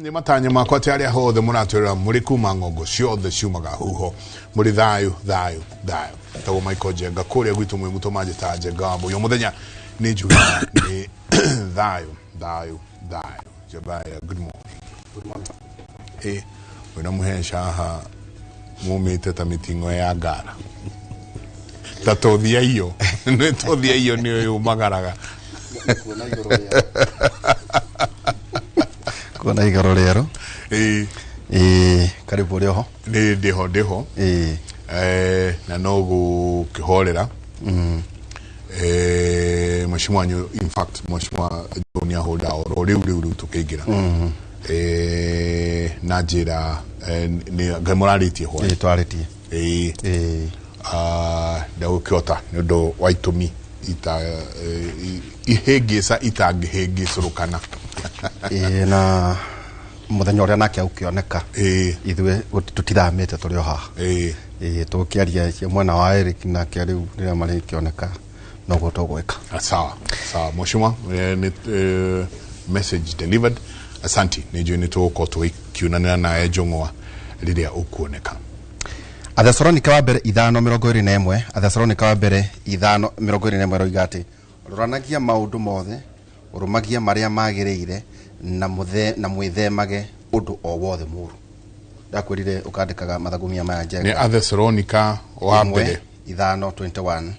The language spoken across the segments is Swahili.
ni matanya makwa ti aria hothe muratwira muri kuma ngongo ciothe ciumaga huho muri thayu tawo Michael Jenga kuria gwitu mwe mutomaje ta Jenga yo muthenya ni njura ni thayu Jabaya good morning wena muhensha ha mumite ta mitingo ya ngara tatothia iyo ne tothia iyo ni yo magaraga Kuna igaro rero karibu rioho ni deho na nogu kihorera mheshimiwa in fact mheshimiwa Junior Holda ori tukigira najira ni gamorality ho twariti da ukiota ndo waitumi ita ihegesa itangihegicurukana na muthenya uria nake ukioneka ithwe tutithamite turi o haha tukiaria mwena wa Eric na kiari ria mari kioneka no gutogweka sawa mheshimiwa ni message delivered asante ni ni tuko tukiunana na ejongwa riria ukuoneka Athesalonika wa mbere 5:21 Athesalonika wa mbere 5:21 roigati roranagia maundu mothe urumagia maria magirire na mwithemage undu o wothe muru ndakwirire ukandikaga mathagumia maya Jenga ni Athesalonika wa mbere 5:21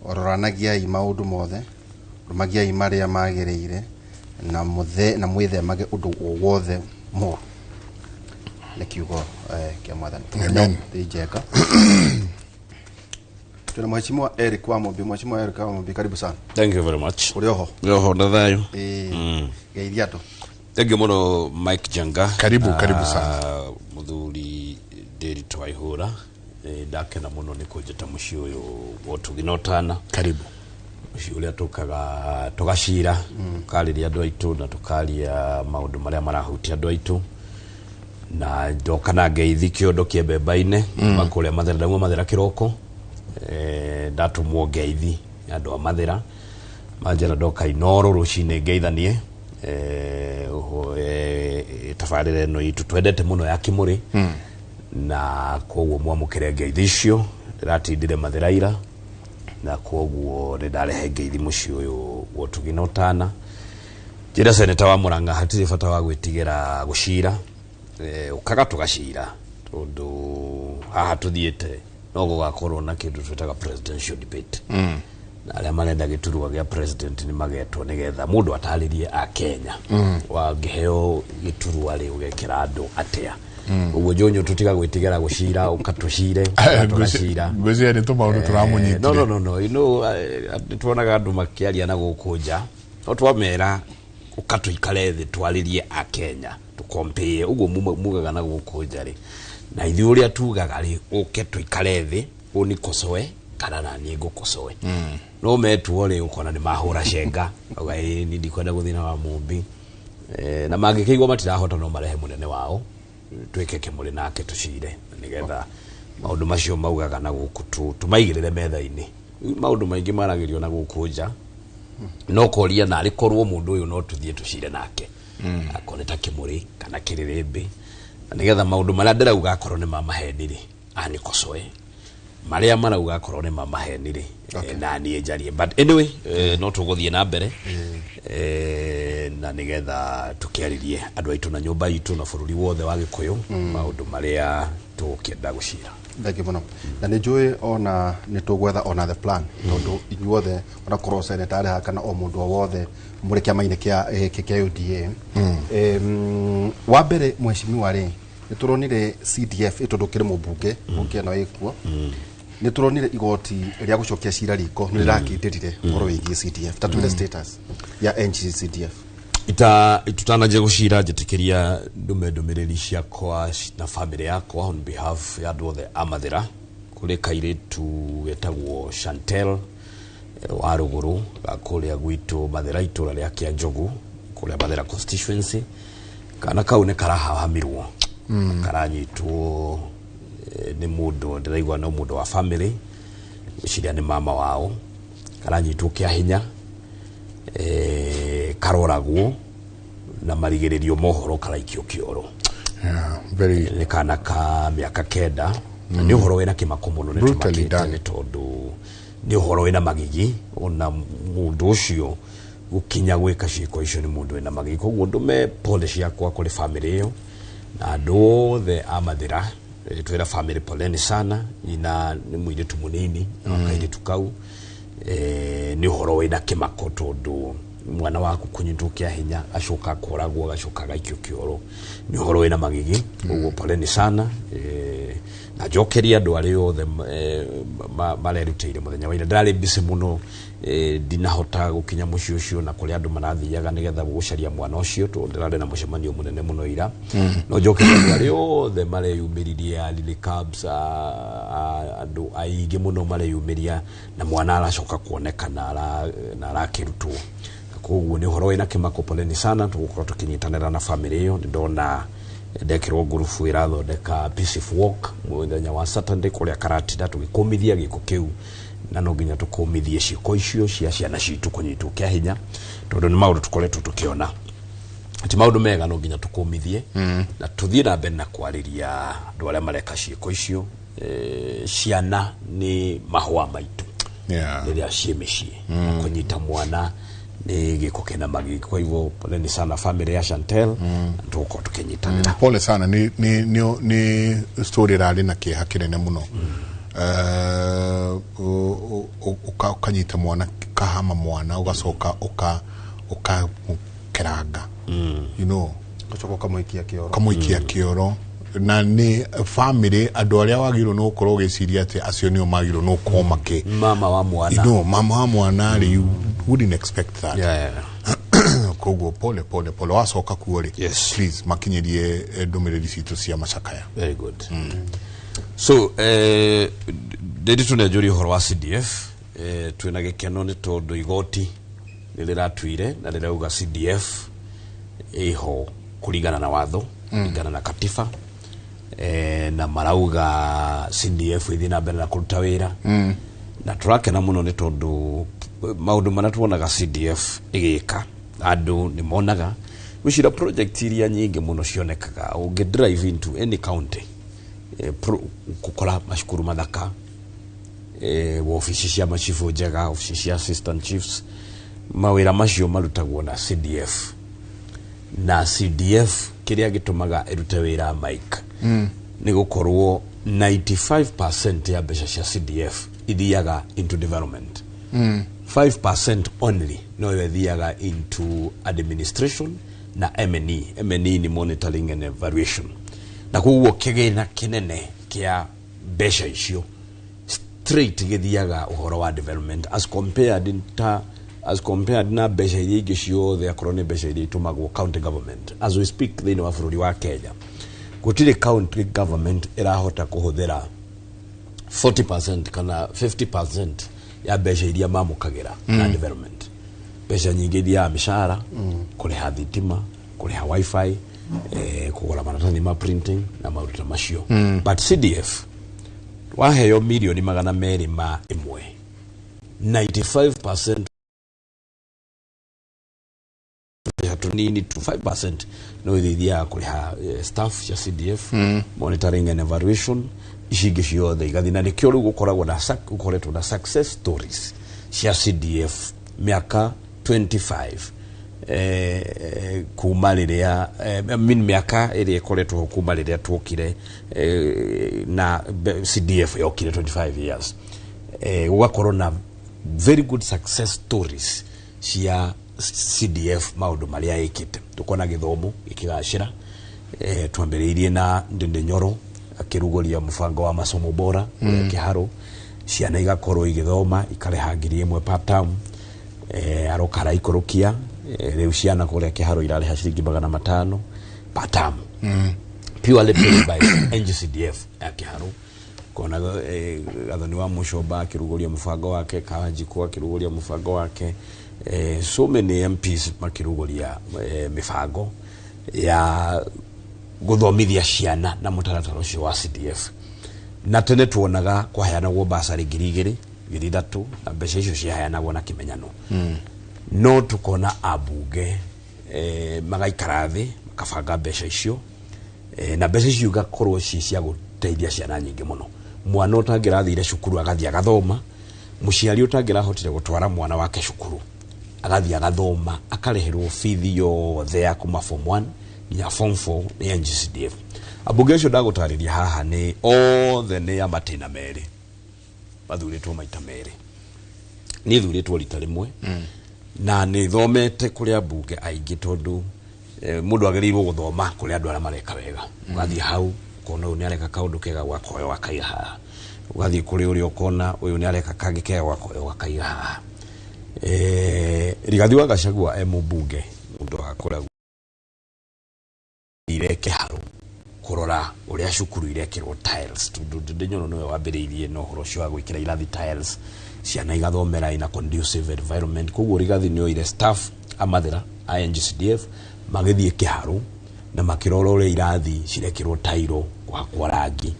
roranagia maundu mothe urumagia maria magirire na mwithemage undu o wothe muru nekiugo kia mwathani amen Jenga tuna mheshimiwa Eric Wamombi karibu sana. Thank you very much. Urioho na thayu geithiato thank you muno Mike Jenga karibu sana muthuri David Twaihura ndakena muno ni kunjeta muci uyu wotuginotana karibu muci uria tugacira tukariria andu aitu na tukaria maundu maria marahutia andu aitu na ndokana ngeithi kiondo kiembembaine makuria mathera kiroko ndatumwo ngeithi andu amathera manjera ndoka inoro rucine ngeithanie tafarire no itu twendete muno ya kimuri na koguo mwamukire ngeithi icio ratindire matheraira na koguo ndarehe ngeithi muci uyu wotuginotana jira seneta wa Muranga hatire fata wa gwitigira gucira ukaga tugacira tondu haha tuthiete no gugakorwo na kindu twitaga presidential debate na aria marenda giturwa gia president ni magetwo nigetha mundu ataririe a Kenya wangiheo giturwa ri ugekira andu atia uguo jonyo tutiga gwitigera gucira ukatucire tukacira gweze ni to maundu turamunyitire no you know tuonaga andu makiaria na gukunja no twamera ukatuikare thi twaririe a Kenya tukompie uguo mugaga na gukunja ri na ithu uria tugaga ri uke tuikare thi unikosoe kana na ni ngukosoe no metuo ri ukona ni mahura cenga ogai ni ndikwenda guthina wa mumbi na mangikigwa matirahota no marehe munene wao twike kimuri nake tucire nigetha maundu macio maugaga na guku tumaigirire metha-ini maundu maingi maragirio na gukunja no koria na rikorwo mundu uyu no tuthie tucire nake akoneta kimuri kana kiririmbi nigetha maundu maria ndirauga akorwo ni mamaheniri anikosoe maria marauga akorwo ni mamaheniri na nie njarie but anyway no tuguthie na mbere na nigetha tukiaririe andu aitu na nyumba itu na bururi wothe wa Gikuyu maundu maria tukienda gucira thagi muno na ni njui ona ni tugwetha ona the plan tondu inyuothe ona korwo seneta ari kana o mundu wothe muri kiama-ini kia UDA wa mbere mheshimiwa ri ni turonire CDF itondu kiri mubunge bunge no ikuo ni turonire igoti ria gucokia cira riko ni rakitirire oro wigi CDF tatuile status ya NGCDF tutanaje gucira njitikiria ndumiriri ciakwa na family yakwa on behalf ya andu othe amathera kuri kairitu wetagwo Chantel wa ruguru akuria gwitu mathera itura ria Kianjogu kuria mathera constituency kana kaune karahahamirwo karanyitwo ni mundu ndiraigwa no mundu wa family uciria ni mama wao karanyitwo kia hinya karoragwo na marigererio mohoro karaikio kioro very ni kana ka miaka kenda ni uhoro wena kimako muno ni tumakite tondu ni uhoro wena magigi ona mundu ucio ukinya gwika ciiko icio ni mundu wena magigi koguo ndume policy yakwa kuri family yo na andu othe amathira twira family poleni sana ina ni mwiritu munini akairitu kau ni uhoro wena kimako tondu mwana waku kunyitukia hinya ashoka koragwo gashoka gaikio kioro ni uhoro wena magigi ugo poleni sana na jokeria andu ari othe marerutire muthenya wa ira ndari bise muno dinahota gukinya mucio ucio na kuri andu marathiaga nigetha gucaria mwana ucio to ndirare na mucemanio munene muno ira no jokeria andu ari othe mareyumiriria lili cabs andu aingi muno mareyumiria na mwana aracoka kuonekana na arakirutwo koguo ni uhoro wena kimako poleni sana tugukorwo tukinyitanira na family yo ndona ndekirwo ngurufu irathondeka peaceful walk muthenya wa Saturday kuria Karatida tugikomithia giko kiu na no nginya tukomithie ciiko icio cia ciana citu kunyitu kia hinya tondu ni maundu tukoretwo tukiona ati maundu mega no nginya tukomithie na tuthie na mbere na kwariria andu aria mareka ciiko icio ciana ni mahwa maitu riria ciemeshie kunyita mwana ni giko kena magigi kwa hivyo poleni sana family ya Chantel tuko tukinyitanira pole sana ni story rali na kiha kinene muno ukanyita mwana kahama mwana ugacoka ukakeranga you know ugacoka kamuikia kioro na ni family andu aria wagiro no korwo giciria ati acio nio magiro no komake mama wa mwana you know mama wa mwana you wouldn't expect that yeah. Koguo pole wacoka kuori yes. Please makinyirie ndumiriri citu cia macakaya very good so dedi tunajuri horo wa CDF twina gikeno ni tondu igoti niliratwire na ndirauga CDF iho kuringana na watho kuringana na katiba na marauga CDF ithina mbere na kuruta wira na turakena muno ni tondu maundu manatuonaga CDF igika andu ni monaga wishira project iria nyingi muno cionekaga unge drive into any county kukora mashukuru mathaka ofisi cia machifu njega ofisi cia assistant chiefs mawira macio marutagwo na CDF na CDF kiria gitumaga irute wira Mike ni gukorwo 95% ya mbeca cia CDF ithiaga into development 5% only no ithiaga into administration na M&E ni monitoring and evaluation na kuguo kigina kinene kia mbeca icio straight githiaga uhoro wa development as compared na mbeca iria ingi ciothe akorwo ni mbeca iria itumagwo county government as we speak thiini wa bururi wa Kenya gutire county government irahota kuhuthira 40% kana 50% ya mbeca iria mamukagira na development mbeca nyingi iria mishahara kuriha thitima kuriha wifi kugura maratathi ma printing na maruta macio but CDF waheyo milioni 200 ma imwe 95% hatunini to 5% no ithia kuriha staff ya CDF monitoring and evaluation ishige ciothe igathina ni kyo riu gukoragwo na ukoretwo na success stories cia CDF miaka 25 kuma riria miaka iria ikoretwo kuma riria twokire na CDF yokire 25 years ugakorwo na very good success stories cia CDF maundu maria ikite tukona githomo ikigashira twambiriirie na Ndindi Nyoro akirugoria mufango wa masomo bora Kiharo ciana igakorwo igithoma ikareha ngiri 1 per term arokara ikorokia riu ciana kuria Kiharo irareha ciringi 500 per term purely paid by NGCDF ya Kiharo kona gathoni wa Mushoba akirugoria mufango wake Kawanjiku akirugoria mufango wake so many MPs makirugoria mifango ya guthomithia ciana na mutaratara ucio wa CDF na tene tuonaga kwaheanagwo basari 2,000 3 na mbeca icio ciaheanagwo na kimenyano no tukona abunge magaikara thi makabanga mbeca icio na mbeca icio igakorwo cia guteithia ciana nyingi muno. Mwana utangirathire cukuru agathia gathoma, muciari utangirahotire gutwara mwana wake cukuru agathia gathoma, akareherwo fithi yothe ya kuma form 1 ya form 4 ya NGCDF. Abunge cio ndagutariria haha ni othe ni ya matina meri bathuritwo maita meri. Ni thuritwo rita rimwe na ni thomete kuri abunge aingi tondu mundu agerirwo guthoma kuri andu ara mareka wega. Ugathie hau kona uyu ni areka kaundu kega gwakoyo wakaiga haha, ugathie kuri uri ukona uyu ni areka kangi kega gwakoyo wakaiga haha. Rigathi wa Gachagua mubunge mundu akora ireke haru kurora uria cukuru irekirwo tiles ndinyono no wambiriirie no horo cio gwikira irathi tiles ciana igathomera ina conducive environment. Koguo Rigathi nio ire staff amathera NGCDF magithie kiharu na makirora uria irathi cirekirwo tairo kwa rangi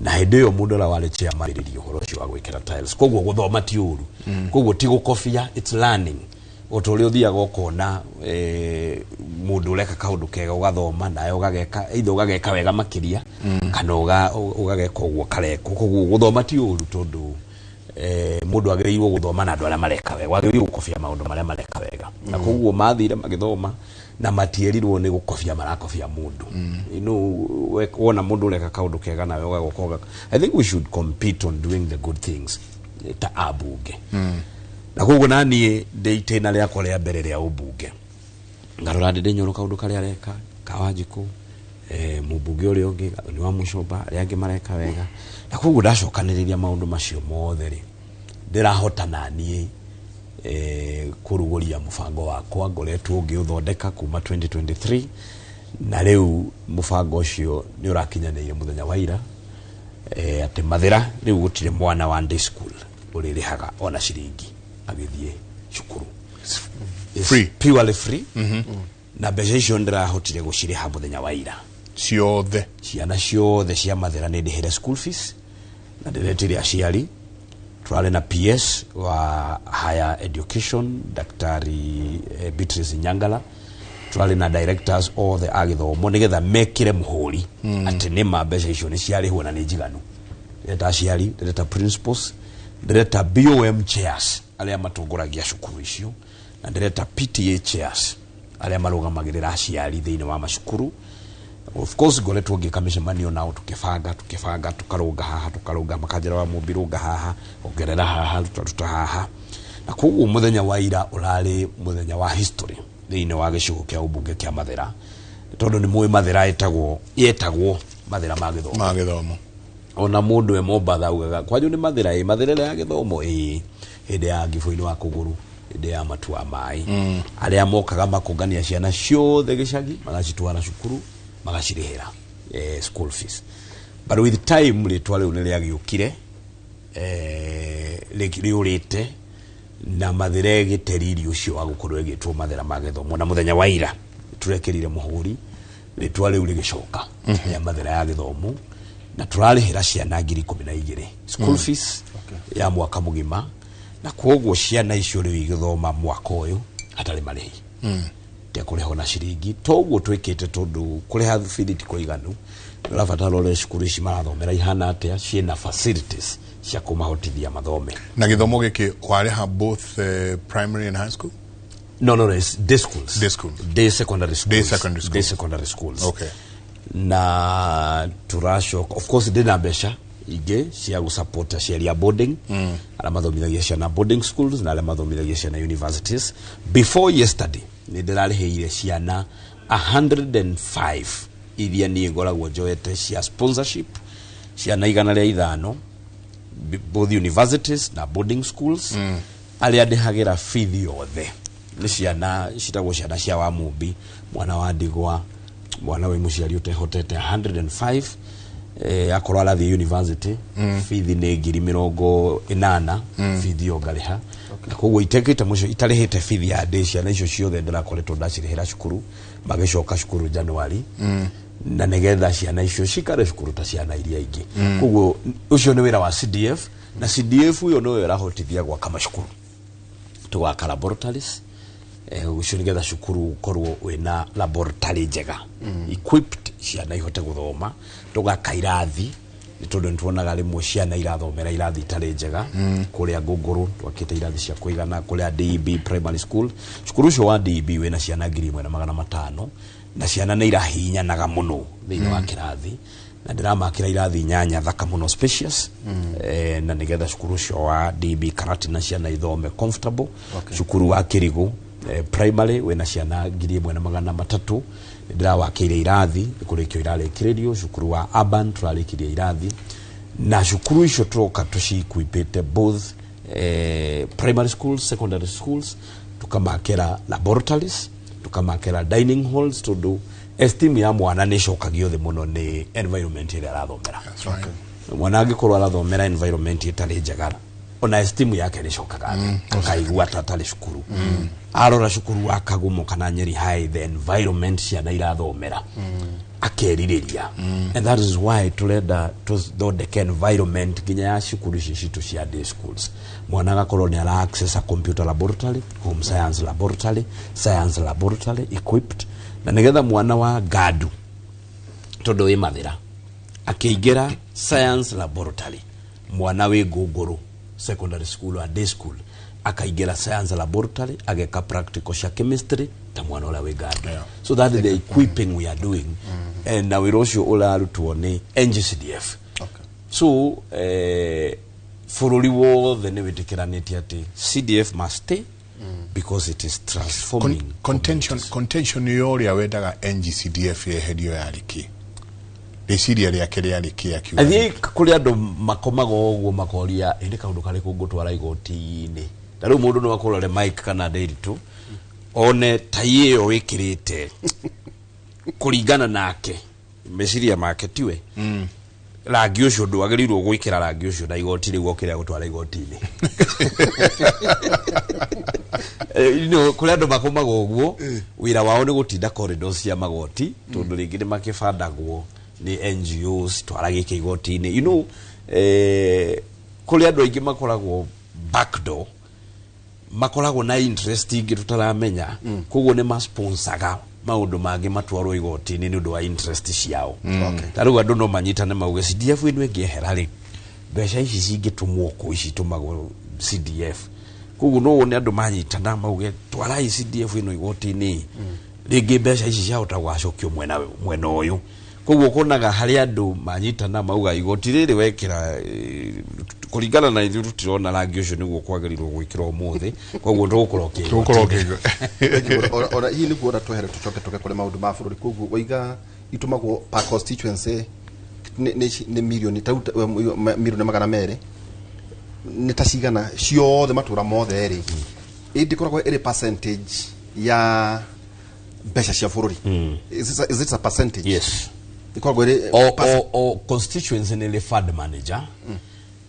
na hindi yo mundu la wale chia mariririo horo cio gwikira tiles. Koguo guthoma ti uru, koguo ti gukofia, it's learning. Otole uthia gokona mundu ureka kaundu kega ugathoma nayo ugageka either ugageka wega makiria kana ugageka uguo kareko. Koguo guthoma ti uru tondu mundu agerirwo guthoma na andu ara mareka wega, wagerirwo gukofia maundu maria mareka wega na koguo mathire magithoma na matierirwo ni gukofia marakofia mundu. You know, wona mundu ureka kaundu kega nayo ugagokoga. I think we should compete on doing the good things ta abunge. Na koguo nani ndeitena ria korea mbere ria ubunge ngarora ndinde nyoro kaundu karia reka Kawanjiku mubunge uri ungi ni wa Mucoba ria ngi mareka wega na koguo ndacokaniriria maundu macio mothe ri ndirahota nani kuruguria mubango wakwa ngoretwo ngiuthondeka kuma 2023 na riu mubango ucio ni urakinyanire muthenya wa ira ati Mathira riu gutire mwana wa day school uririhaga ona ciringi agithie cukuru free, purely free. Na mbeca icio ndirahotire guciriha muthenya wa ira ciothe ciana ciothe cia Mathira ni ndihire school fees na ndiretire aciari. Turale na PS wa higher education Daktari Beatrice Nyangala, turale na directors all the agithomo nigetha mekire muhuri ati ni mbeca icio ni ciarihwo na ni njiganu. Ndeta aciari, ndeta principals, ndeta BOM chairs alia matongoragia cukuru icio na ndeta PTA chairs alia marugamagirira aciari thiini wa macukuru. Of course goletwo ngikamishemanio nao tukibanga tukarunga haha makajira wa mubirunga haha ongerera haha tuta haha. Na koguo muthenya wa ira urari muthenya wa history thiini wa gicigo kia ubunge kia Mathira tondu ni muwi Mathira yetagwo Mathira magithomo. Ona mundu Mombatha ugaga kwanyu ni Mathira Mathira ya githomo hinde ya ngiboini wa kuguru hinde ya matua mai aria mokaga makungania ciana ciothe gicagi magacitwara cukuru magacirihira school fees. But with time ritwa riu ni riagiukire riurite na Mathira giteriri ucio wa gukorwo egitwo Mathira magithomo na muthenya wa ira turekirire muhuri ritwa riu rigicoka ya Mathira ya githomo na turarihira ciana 12,000 school fees ya mwaka mugima. Na koguo ciana icio riu igithoma mwaka uyu atari marihi kuriho na ciringi toguo twikite tondu kuriha fithi ti kuiganu rafatalo le cukuru ici marathomera ihana atia ciena facilities cia kumahotithia mathome. Na githomo giki wariha both primary and high school? No, it's day schools. Day secondary schools. Okay. Na turasho of course dina besha ige cia gusupport aciari boarding ala mathomithagia ciana boarding schools na ala mathomithagia ciana universities. Before yesterday ni ndirariheire ciana 105 iria ni ngoragwo njoete cia sponsorship ciana 105 both universities na boarding schools alia ndihagira fithi yothe ni ciana citagwo ciana cia wa Mumbi mwana wa Ndigwa mwana wa muciari utehotete 105 akorwa arathi university fithi ni 80,000 fithi yongariha. Na koguo itekite mucio itarihite fithi ya ndesha na icio ciothe ndirakoretwo ndacirihira cukuru magicoka cukuru January na nigetha ciana icio cikare cukuru ta ciana iria ingi. Koguo ucio ni wira wa CDF na CDF uyo no irahotithia gwaka macukuru tugaka laboratories ucio nigetha cukuru korwo wina laboratory njega equipped ciana ihote guthoma tugakairathi ni tondu nituonaga rimwe ciana irathomera irathi itari njega kuria Ngunguru twakite irathi cia kuigana kuria DEB primary school cukuru ucio wa DEB wina ciana 1,500 na ciana ni irahinyanaga muno thiini wa kirathi na ndiramakira irathi nyanya thaka muno spacious na nigetha cukuru ucio wa DEB Karati na ciana ithome comfortable cukuru wa Kirigu primary wena ciana 1,300 ndirawakire irathi kurikio irarekirerio cukuru wa Urban turarikirie irathi na cukuru icio troka tucikuipite both primary schools secondary schools tukamakira laboratories tukamakira dining halls tondu esteem ya mwana ni cokagio the muno ni environment ira arathomera mwana angikorwo arathomera environment itari njega ona esteem yake ni cokaga akaigua tatari cukuru arora cukuru wa Kagumo kana Nyeri High the environment ciana irathomera akeririria and that is why turenda tuthondeke environment nginya ya cukuru citu cia day schools mwana agakorwo ni ara access a computer laboratory home science laboratory equipped na nigetha mwana wa Gadu tondu wi mathira akiingira science laboratory mwana wi Ngunguru secondary school or day school akaingira science laboratory ageka practical cia chemistry ta mwana ula wi Gadu so that is the equipping we are doing and now we also ula arutwo ni NGCDF so fururi wothe ni witikiranite ati CDF must stay because it is transforming contention yoria wendaga NGCDF yeherio yariki reciria riake riariki akiuga athie kuri andu makomago uguo makoria indi kaundu kari kungutwara igoti-ini tariu mundu no akorore mic kana Nderitu one tayo wikirite kuringana nake meciria make tiwe rangi ucio ndwagirirwo gwikira rangi ucio na igoti riu okira gutwara igoti-ini kuri andu makomago uguo wira wao ni gutinda corridors cia magoti tondu ringi ni makibandagwo ni NGOs twaragike igoti-ini kuri andu aingi makoragwo backdoor makoragwo na interest ingi tutaramenya koguo ni ma sponsaga maundu mangi matwarwo igoti-ini ni undu wa interest ciao tariu andu no manyitane mauge CDF ino ingehera ri mbeca ici cingitumwo ku ici tumagwo CDF koguo no wone andu manyitana mauge twarai CDF ino igoti-ini ringi mbeca ici ciahota gwacokio mwena uyu koguo kunaga hari andu manyitana mauga igoti riri wekira kuringana na ithu tutirona rangi ucio niguo kwagirirwo gwikirwo muthi koguo ndugukorokye ora hii niguo ratohere tucoke kuri maundu ma bururi koguo waiga itumagwo per constituency ni milioni magana mere ni tacigana ciothe matura mothe ri indikoragwo iri percentage ya mbeca cia bururi is it a percentage? Yes. Or constituency ni fund manager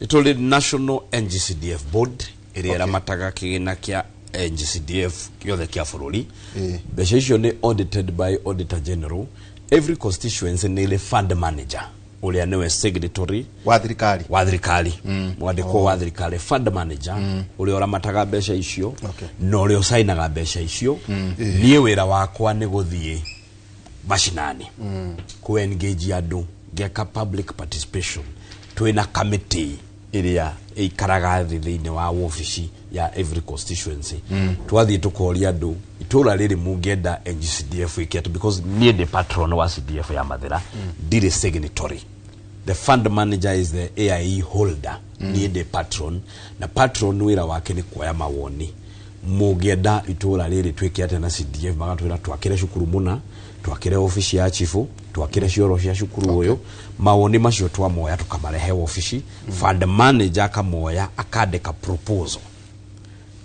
itole national NGCDF board iriera mataga kigina kia NGCDF kiothe kia bururi mbeca icio ni audited by auditor general every constituency ni fund manager ulia niwe secretary wa thirikari mwandiko wa thirikari fund manager ulia ora mataga mbeca icio no ulia usainaga mbeca icio nie wira wakwa ni guthie mashinani ku engage andu geka public participation twina committee iria ikaraga thiini wa office ya every constituency twathie tukoria andu itura riri mungenda NGCDF ikiatu because nie the patron wa CDF ya mathira ndire signatory the fund manager is the AIE holder nie the patron na patron wira wake ni kuoya mawoni mungenda itura riri twikiate na CDF magatwira twakire cukuru muna twakire office ya chifu twakire cioro cia cukuru uyu mawoni macio twamoya tukamarehe office fund manager akamoya akandika proposal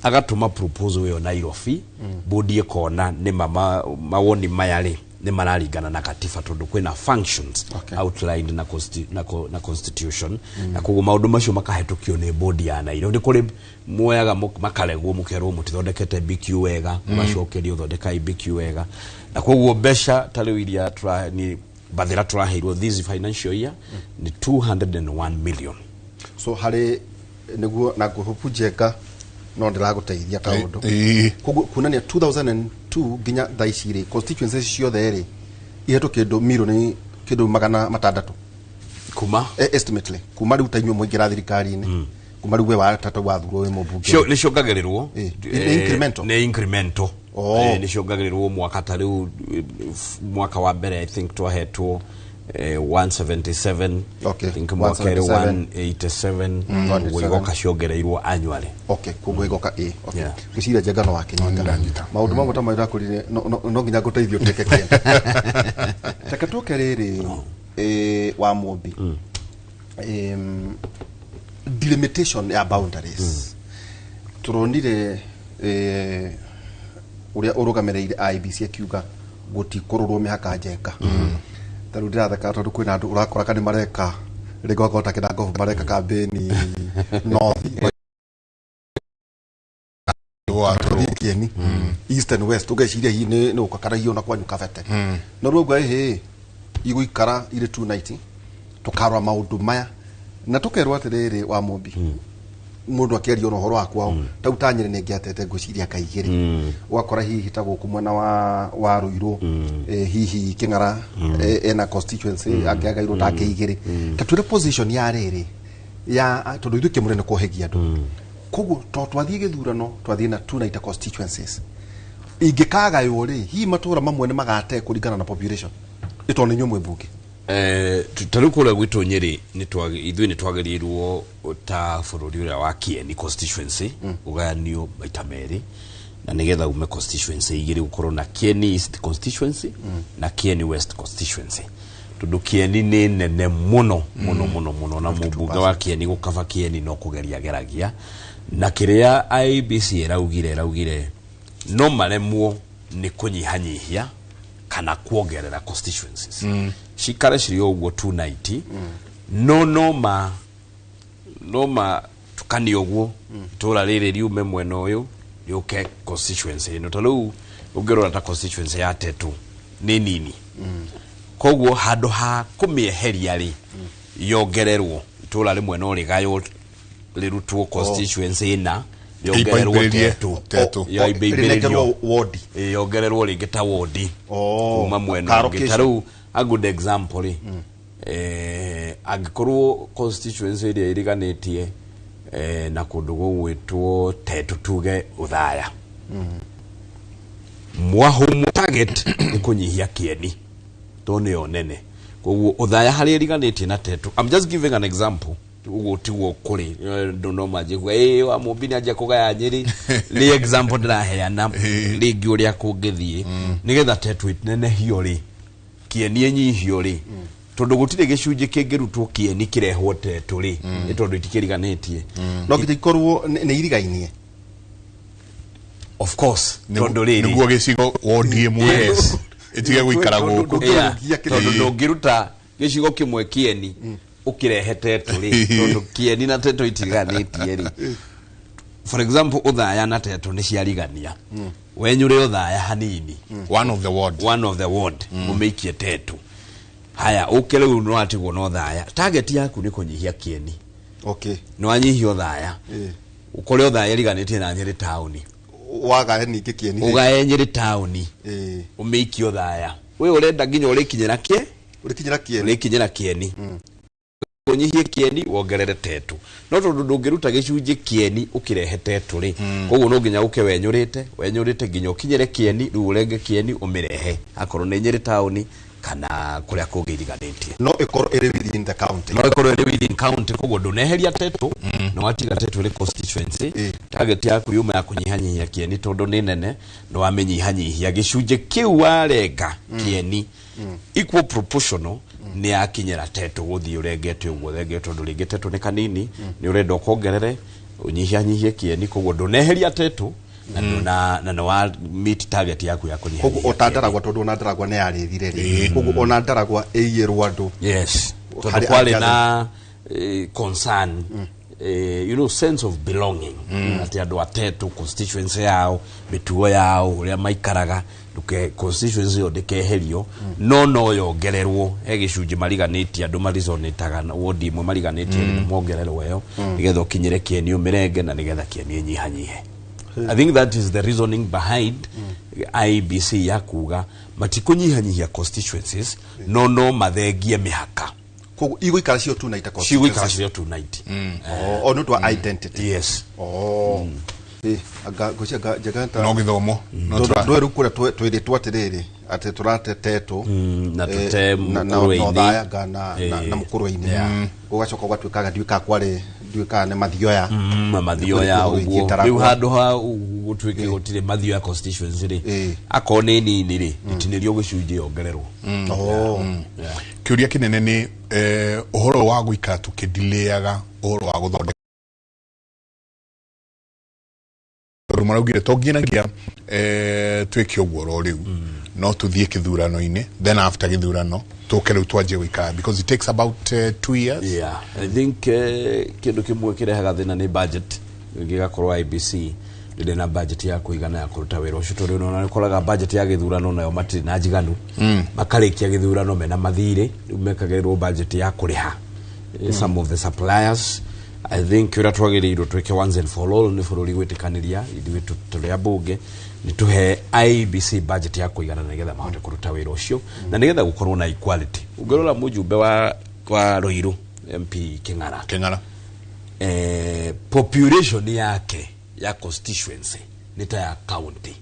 agatuma proposal yo Nairobi bodi ikona ni mawoni mayari ni mararingana na katiba tondu kwina functions outlined na constitution na koguo maundu macio makahetukio ni bodi ya Nairobi kuri moyaga makaregwo mukerwo mutithondekete BQ wega macokerio thondeka BQ wega na koguo mbeca tariu iria ni bathira turaheirwo this financial year ni 201 million so hari niguo na guhupujeka no ndiraguteithia kaundu kunania 2002 ginya thaiciri constituencies ciothe ri ihetu kindu milioni kindu 600 kuma estimately kuma riu tainyo muingira thirikari-ini kuma riu we wa tatu wathurwo we mubunge ni ciongagirirwo ni incremental ni ciongagirirwo mwaka ta riu mwaka wa mbere I think twahetwo 177 I think mwaka 187 wigoka ciongereirwo annually kugo igoka gicira njengano wa Kinyanga maundu mamwe ta maira kurire no nginya guteithio teke kenda taka tuke riri wa Mumbi delimitation ya boundaries turonire uria urugamereire IBC akiuga gutikururwo mihaka njeka taru ndiratheka tondu kwina andu urakora kani mareka rigo gota kidango mareka kambeni north Kieni east and west ugeciria hi ni ukakara hiyo na kwanyu kavete no rugwa iguikara ile 2 night tukarwa maundu maya na tukerwa atiriri wa Mumbi mundu akiaria no horo wakwa tau tanyire ne ngiatete nguciria kaigiri wakora hihi taguku mwena wa Ruiru hihi King'ara ena constituency akiagairwo ta keigiri katwire position ya riri ya tondu ithuke murene kuhegia andu koguo to twathie githurano twathie na 2 night constituencies ingikaga yori hihi matura mamwe ni magate kuringana na population itone nyomwe bunge tutarukura gwitu Nyeri ithui ni twagerirwo ta bururi uria wa Kieni constituency ugayanio maita meri na nigetha ume constituency igiri gukorwo na Kieni East constituency na Kieni West constituency tondu Kieni ni nene muno na mubunge wa Kieni gukava Kieni no kugeria geragia na kiria IBC raugire no maremwo ni kunyihanyihia kana kuongerera constituencies shikara cirio uguo 290 no ma tukani uguo tora riri riume mwena uyu yuke constituency no talu ugero ta constituency ya Tetu ni nini koguo hado ha kumieheria ri yongererwo tora ri mwena uri gayo rirutwo constituency na yongererwo Tetu yongererwo ward yongererwo ringi ta ward kuma mwena ngitaru a good example agikorwo constituency iria iriganitie na kundu gwitwo Tetu tuge Uthaya mwahumu target ni kunyihia Kieni tone onene koguo Uthaya hari iriganitie na Tetu. I'm just giving an example ugo tiwo kuri ndono maje wa Mumbi ni aje kugaya Nyeri ni example ndiraheana rigi uria kungithie nigetha Tetu itnene hiori Kieni enyihio ri tondu gutire gicunje kingirutwo Kieni kirehwo Tetu ri ni tondu itikiriganitie no gitikorwo ni irigainie of course tondu riri niguo gicigo ODM itige guikara guku tondu ndungiruta gicigo kimwe Kieni ukirehe Tetu ri tondu Kieni na Tetu itiriganitie ri for example Uthaya na Tetu ni ciarigania wenyure Uthaya hanini one of the ward umeikie Tetu haya ukele no atigwo no Uthaya target yaku ni kunyihia Kieni no anyihia Uthaya ukole Uthaya riganitie na Nyeri town waga ningi Kieni ugae Nyeri town umeikie Uthaya we urenda nginya urikinyira Kieni kunyihia Kieni wongerere Tetu no tondu ndungiruta gicunje Kieni ukirehe Tetu ri koguo no nginya uke wenyurite nginya ukinyere Kieni riu urenge Kieni umirehe akorwo ni Nyeri town kana kuria kungiriganitie no ikorwo iri within county koguo nduneheria Tetu no atiga Tetu ri constituency target yaku yuma ya kunyihanyihia Kieni tondu ni nene no wamenyihanyihia gicunje kiu warenga Kieni equal proportional ni akinyera Tetu guthii urengete uguo tondu ringi Tetu ni kanini ni urenda kuongerere unyihanyihie Kieni koguo nduneheria Tetu na no wa meet target yaku ya kunyihia koguo otandaragwa tondu onandaragwa ne yarithire ri koguo onandaragwa eyerwo andu yes tondu kwale na concern you know, sense of belonging. Ati andu atetu constituency yao, mituo yao, uria maikaraga, duke constituency yo ndikeherio, no yongererwo egicunji mariganĩtie andu marizonetaga na wodi imwe mariganĩtie ni mongererwo yo nigetha kinyire kienio mirenge na nigetha kienio nyihanyihe. I think that is the reasoning behind IBC ya kuga matikunyihanyihia constituencies no mathengie mihaka. Kogu igo ikarasio 290 constituencies. Igo ikarasio 290. No to identity. Yes. Aga gocia jaganta no githomo no twa rukura twiri twatiriri ati turate teto na tute mukuru na mukuru ini ugacoka gwatuikaga ndiuka kwari ndiuka ne mathioya mathioya uguo riu handu ha gutwike gutire mathioya constituency ri akone nini ri itinirio gicunji yongererwo. Kiuria kinene ni uhoro wa guikara tukidileaga uhoro wa guthondeka rumaraugire tonginagia twike ogwo riu no tuthie kithurano-ini then after kithurano toke riu twaje guikara because it takes about 2 years. Yeah, I think kindu kimwe kirehaga thina ni budget gigakorwo IBC ndire na budget ya kuigana ya kuruta wira ucio tori no koraga budget ya githurano nayo matiri na njiganu makarikia githurano mena mathire mekagirwo budget ya kuriha some of the suppliers. I think ura twagirirwo tweke once and for all ni bururi gwitikaniria ithuĩ turi abunge ni tuhe IBC budget ya kuigana nigetha mahote kuruta wira ucio na nigetha gukorwo na equality. Ugerora mujumbe wa Ruiru MP King'ara population yake ya constituency nita ya county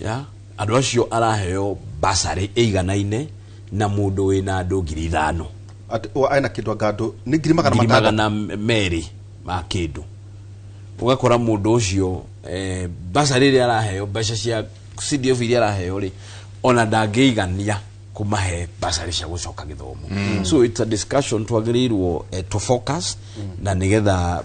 ya andu acio araheo basari eiganaine na mundu wina andu 5,000 ati aina kindu ngando ni 300 meri ma kindu ugakora mundu ucio basari ri araheo besha cia CDF ri araheo ri ona ndangeigania kumahe basari cia gucoka githomo. So it's a discussion twagirirwo to focus na nigetha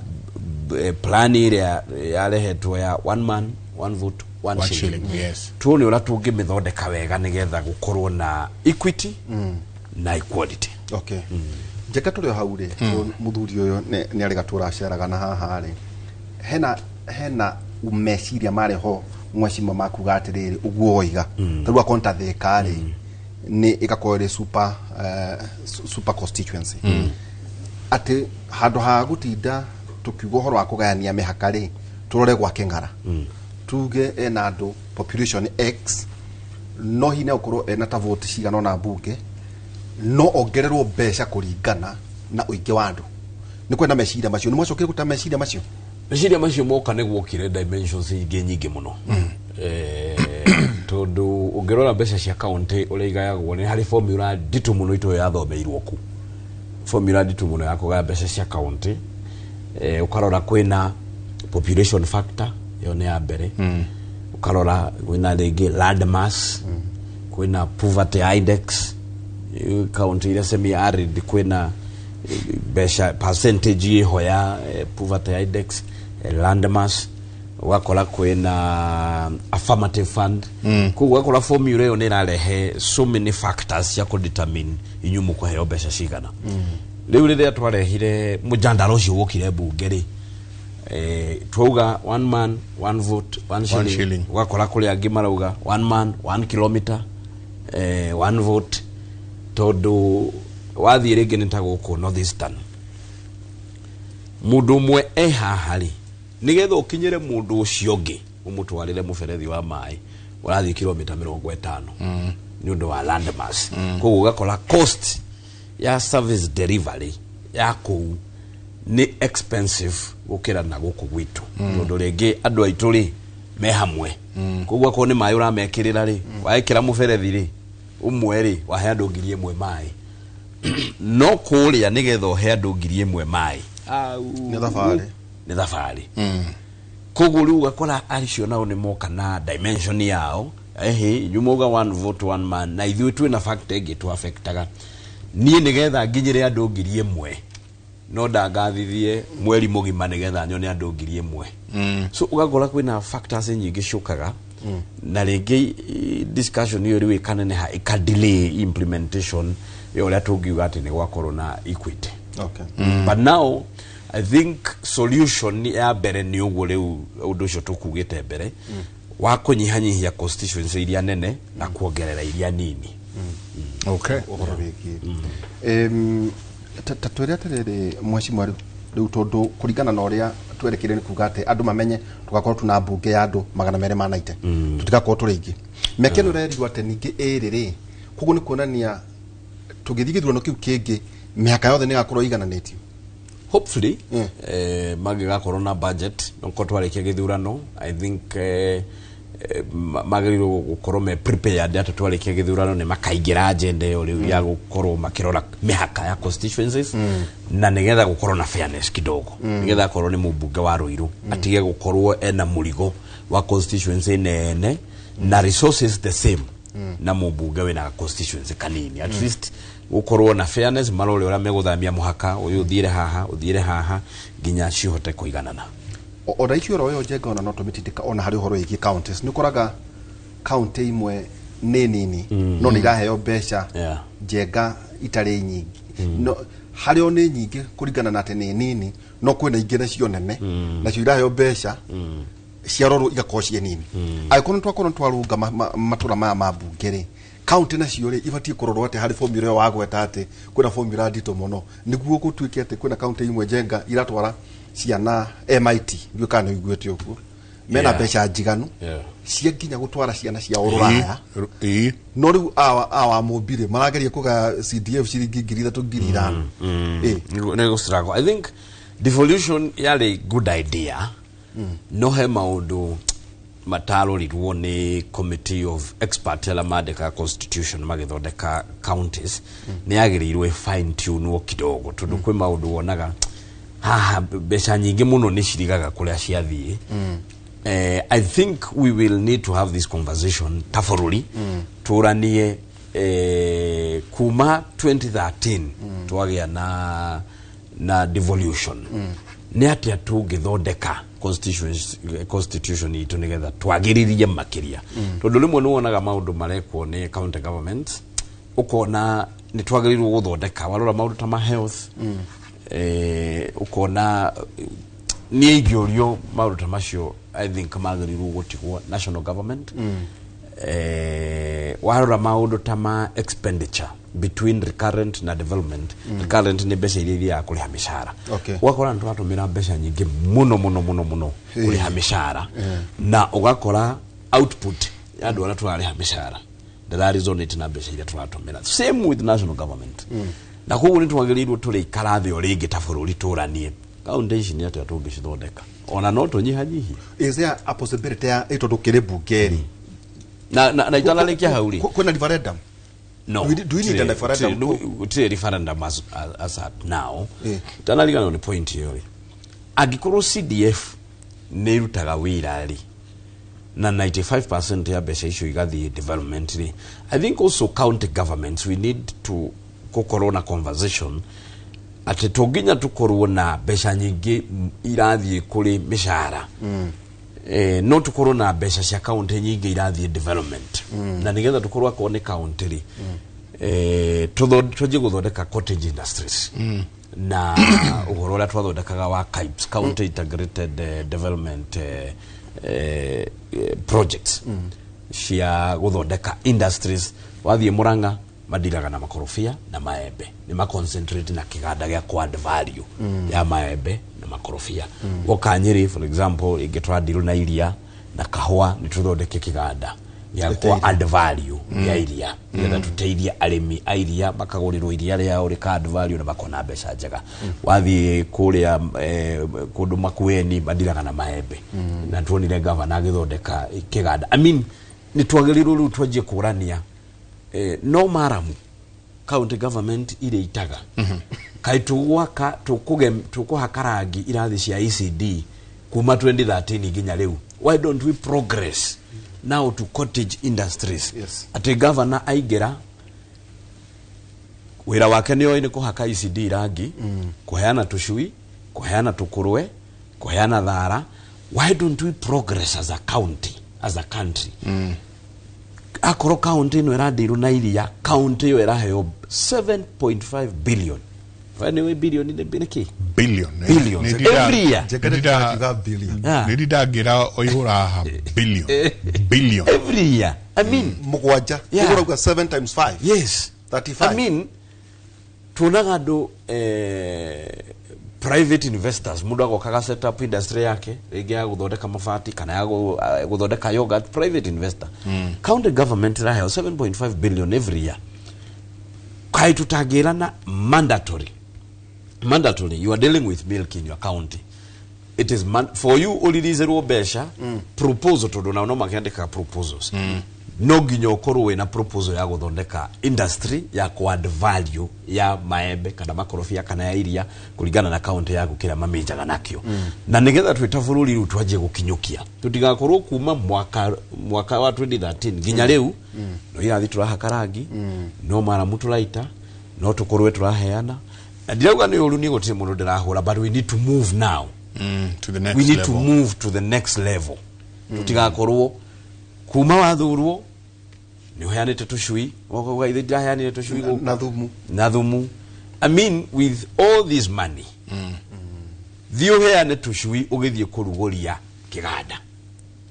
plan area yarehetwo ya one man one vote one shilling. Yes. Tuone ura tungimithondeka wega nigetha gukorwo na equity na equality. Okay. Jeka tuli haure muthuri uyo ni ari gaturaceraga na haha ri hena umeciria mare ho mwashima makuga atiriri uguo oiga tarua konta thekari ni ikakorwo super constituency ati handu ha gutinda tukiugo horo wa kugayania mihaka ri turore gwa King'ara tuge ena andu population X no hina ukorwo ena ta vote cigana na bunge no ongererwo mbeca kuringana na uingi wa andu ni kwenda meciria macio ni mwacokire guta meciria macio moka ni gwokire dimensions ingi nyingi muno. Tondu ungerora mbeca cia county ureigayagwo ni hari formula nditu muno ito yathomeirwo ku formula nditu muno ya kugaya mbeca cia county ukarora kwina population factor yone ya mbere ukarora kwina rege land mass kwina poverty index county ile semi arid kwina besha percentage iho ya poverty index land mass wakora kwina affirmative fund kuko wakora formula yo nirarehe so many factors ya kudetermine inyumu kwa heo besha cigana riu riria twarehire mujandaro ucio wokire bunge ri twauga one man one vote one shilling wakora kuri angi marauga one man 1 kilometer one vote todo wathi rege nitaguko northeastern mundu mwe hahari nigetha ukinyire mundu ucio ngi umutwarire muberethi wa mai urathi kilomita 50 ni undu wa land mass koguo ugakora cost ya service delivery yako ni expensive gukira na guku gwitu tondu rege andu aitu ri me hamwe koguo akwo ni mai uramekirira ri waikira muberethi ri umwe ri wahe andu 1,000 mai no kuria nigetha uhe andu 1,000 mai ni thafari koguo riu ugakora aricio nao ni moka na dimension yao nyumuga one vote one man na ithuĩ twĩ na factor ĩngĩ tu affectaga niĩ nigetha nginyire andu 1,000 no ndangathithie mweri mugima nigetha nyone andu 1,000 so ugakora kwĩna factors nyingĩ ciũkaga na rĩngĩ discussion iyo riu ikaneneha ika delay implementation yo ria tungiuga ati ni gwakorwo na equity Okay. But now I think solution ya bere ni ugo leu undu cio tukugite bere wa kunyihanyihia constituency iria nene na kuongerera iria nini. Okay. Ohoro wiki. Tatwere atiriri mwashimwa riu tondu kurigana na uria twerekire ni kuga ati andu mamenye tugakorwo tuna mbunge ya andu 280 tutigakorwo turi ingi mekeno rerirwo ati ningi iriri kugu ni kuonania tugithii githurano kiu kingi miaka yothe ni gakorwo igananitio. Hopefully magigakorwo na budget nko twarikia githurano. I think magiriro gukorwo me prepared ati twarikia githurano ni makaingira agenda yo riu ya gukorwo makirora mihaka ya constituencies na nigetha gukorwo na fairness kidogo nigetha gukorwo ni mubunge wa Ruiru atige gukorwo ena murigo wa constituency nene na resources the same na mubunge wina constituency kanini. At least gukorwo na fairness marole ora meguthamia muhaka uyu uthiire haha ginya cihote kuiganana. Ora icio royo jenga ona no tumitindika ona hari horo igi counties nikoraga county imwe nini no ni iraheo mbeca jenga itari nyingi no hari oni nyingi kurigana na ate nini no kwena ingene cio nene na cio iraheo mbeca ciaroro igakocie nini aikono twakono twarunga matura ma bungere county na cio ri ibatie kurorwo ate hari formula yo wagweta ate kwena formula ndito muno niguo gutwike ate kwena county imwe jenga iratwara ciana MIT ndio kana igwete okuo mena mbeca njiganu cia nginya gutwara ciana cia ururaya no riu awa mobile marageria kuga CDF ciringi 3,500 nego struggle. I think devolution yali good idea no he maundu matalo rirwo ni committee of expert ala madeka constitution magithondeka counties ni agirirwe fine tune kidogo tundu kwi maundu wonaga beca nyingi muno ni cirigaga kuria ciathie. I think we will need to have this conversation taforuli turanie kuma 2013 twagia na devolution ni atia tungithondeka constitution itu nigetha twagiririe makiria tondu rimwe ni wonaga maundu marekwo ni county government ukona ni twagirirwo guthondeka warora maundu ta ma health ukona ni igiorio maundu macio. I think magiriru gutigwo national government warora maundu tama expenditure between recurrent na development recurrent ni mbeca iria ya kuriha mishara wakora ndu atumira mbeca nyingi muno kuriha mishara na ugakora output ya andu ara turariha mishara that resonate na mbeca iria turatumira same with national government na koguo ni twagirirwo turi ikarathi o ringi ta bururi turanie foundation ya tungicithondeka ona no tunyihanyihi. Is there a possibility ya ito kire bungeri na itanalekia hauri kuna referendum? No. Do we need a referendum? To referendum as at now. Itanalika on the point here. Agikoro CDF ne rutaga wirari na 95% ya besa issue igathi development. I think also county governments we need to corona conversation ati toginya tukorwo na besha nyingi irathie kuri mishara no tukorwo na besha cia county nyingi irathie development na nigetha tukorwo akone county ri tuje guthondeka cottage industries na uhoro la twathondekaga wa KIPES county integrated development projects cia guthondeka industries wathie Muranga madiraga na makorofia na maembe ni ma concentrate na kiganda gya add value ya maembe na makorofia Wakanyiri for example igetwa deal na iria na kahwa ni tuthondeke kiganda ya add value ya iria ngetha tuteithia arimi iria bakagurirwo iria ria uri add value na bakona mbeca njega wathi kuria kundu Makueni madiraga na maembe na tuonire governor agithondeka kiganda. I mean ni twagirirwo ru twaje kurania no maramu county government ile itaga kaitugwaka tukuhakarangi irathi cia ECD kuma 2013 ginya riu. Why don't we progress now to cottage industries? Ati governor aigera wira wake ni oine kuhaka ECD irangi kuheana tucui kuheana tukurwe kuheana thara. Why don't we progress as a county, as a country? Akoro county no iradiru na iria county yo iraheo 7.5 billion Anyway, billion in the binaki. Billions. Every year. Nidida gira oyura billion. Every year. I mean, Mugwaja. Yeah. You got 7 times 5. Yes. 35. I mean, tunagado private investors muda go kaga set up industry yake igia guthondeka mafati kana ya guthondeka yogurt, private investor. County government rahe 7.5 billion every year. Kai tutagirana mandatory, you are dealing with milk in your county. It is for you only zero besha proposal to do na no makiandika proposals. No ginyo korwe na proposal ya guthondeka industry ya add value ya maembe kana makorofia kana ya iria kuligana na county yaku kila mamenjaga nakyo. Na nigetha twitavururi ru twaje gukinyukia tutigakorwo kuma mwaka wa 2013 ginya riu no irathi turahakarangi no mara mutulaita no tukorwe turaheana ndirauga ni uru ni gutire mundu ndirahura, but we need to move now to the next we need level. to move to the next level. Tutigakorwo kuma wathurwo ni heanite tushui wako ithe heanite tushui na thumu. I mean, with all this money thio heane tushui ugithie kuruguria kiganda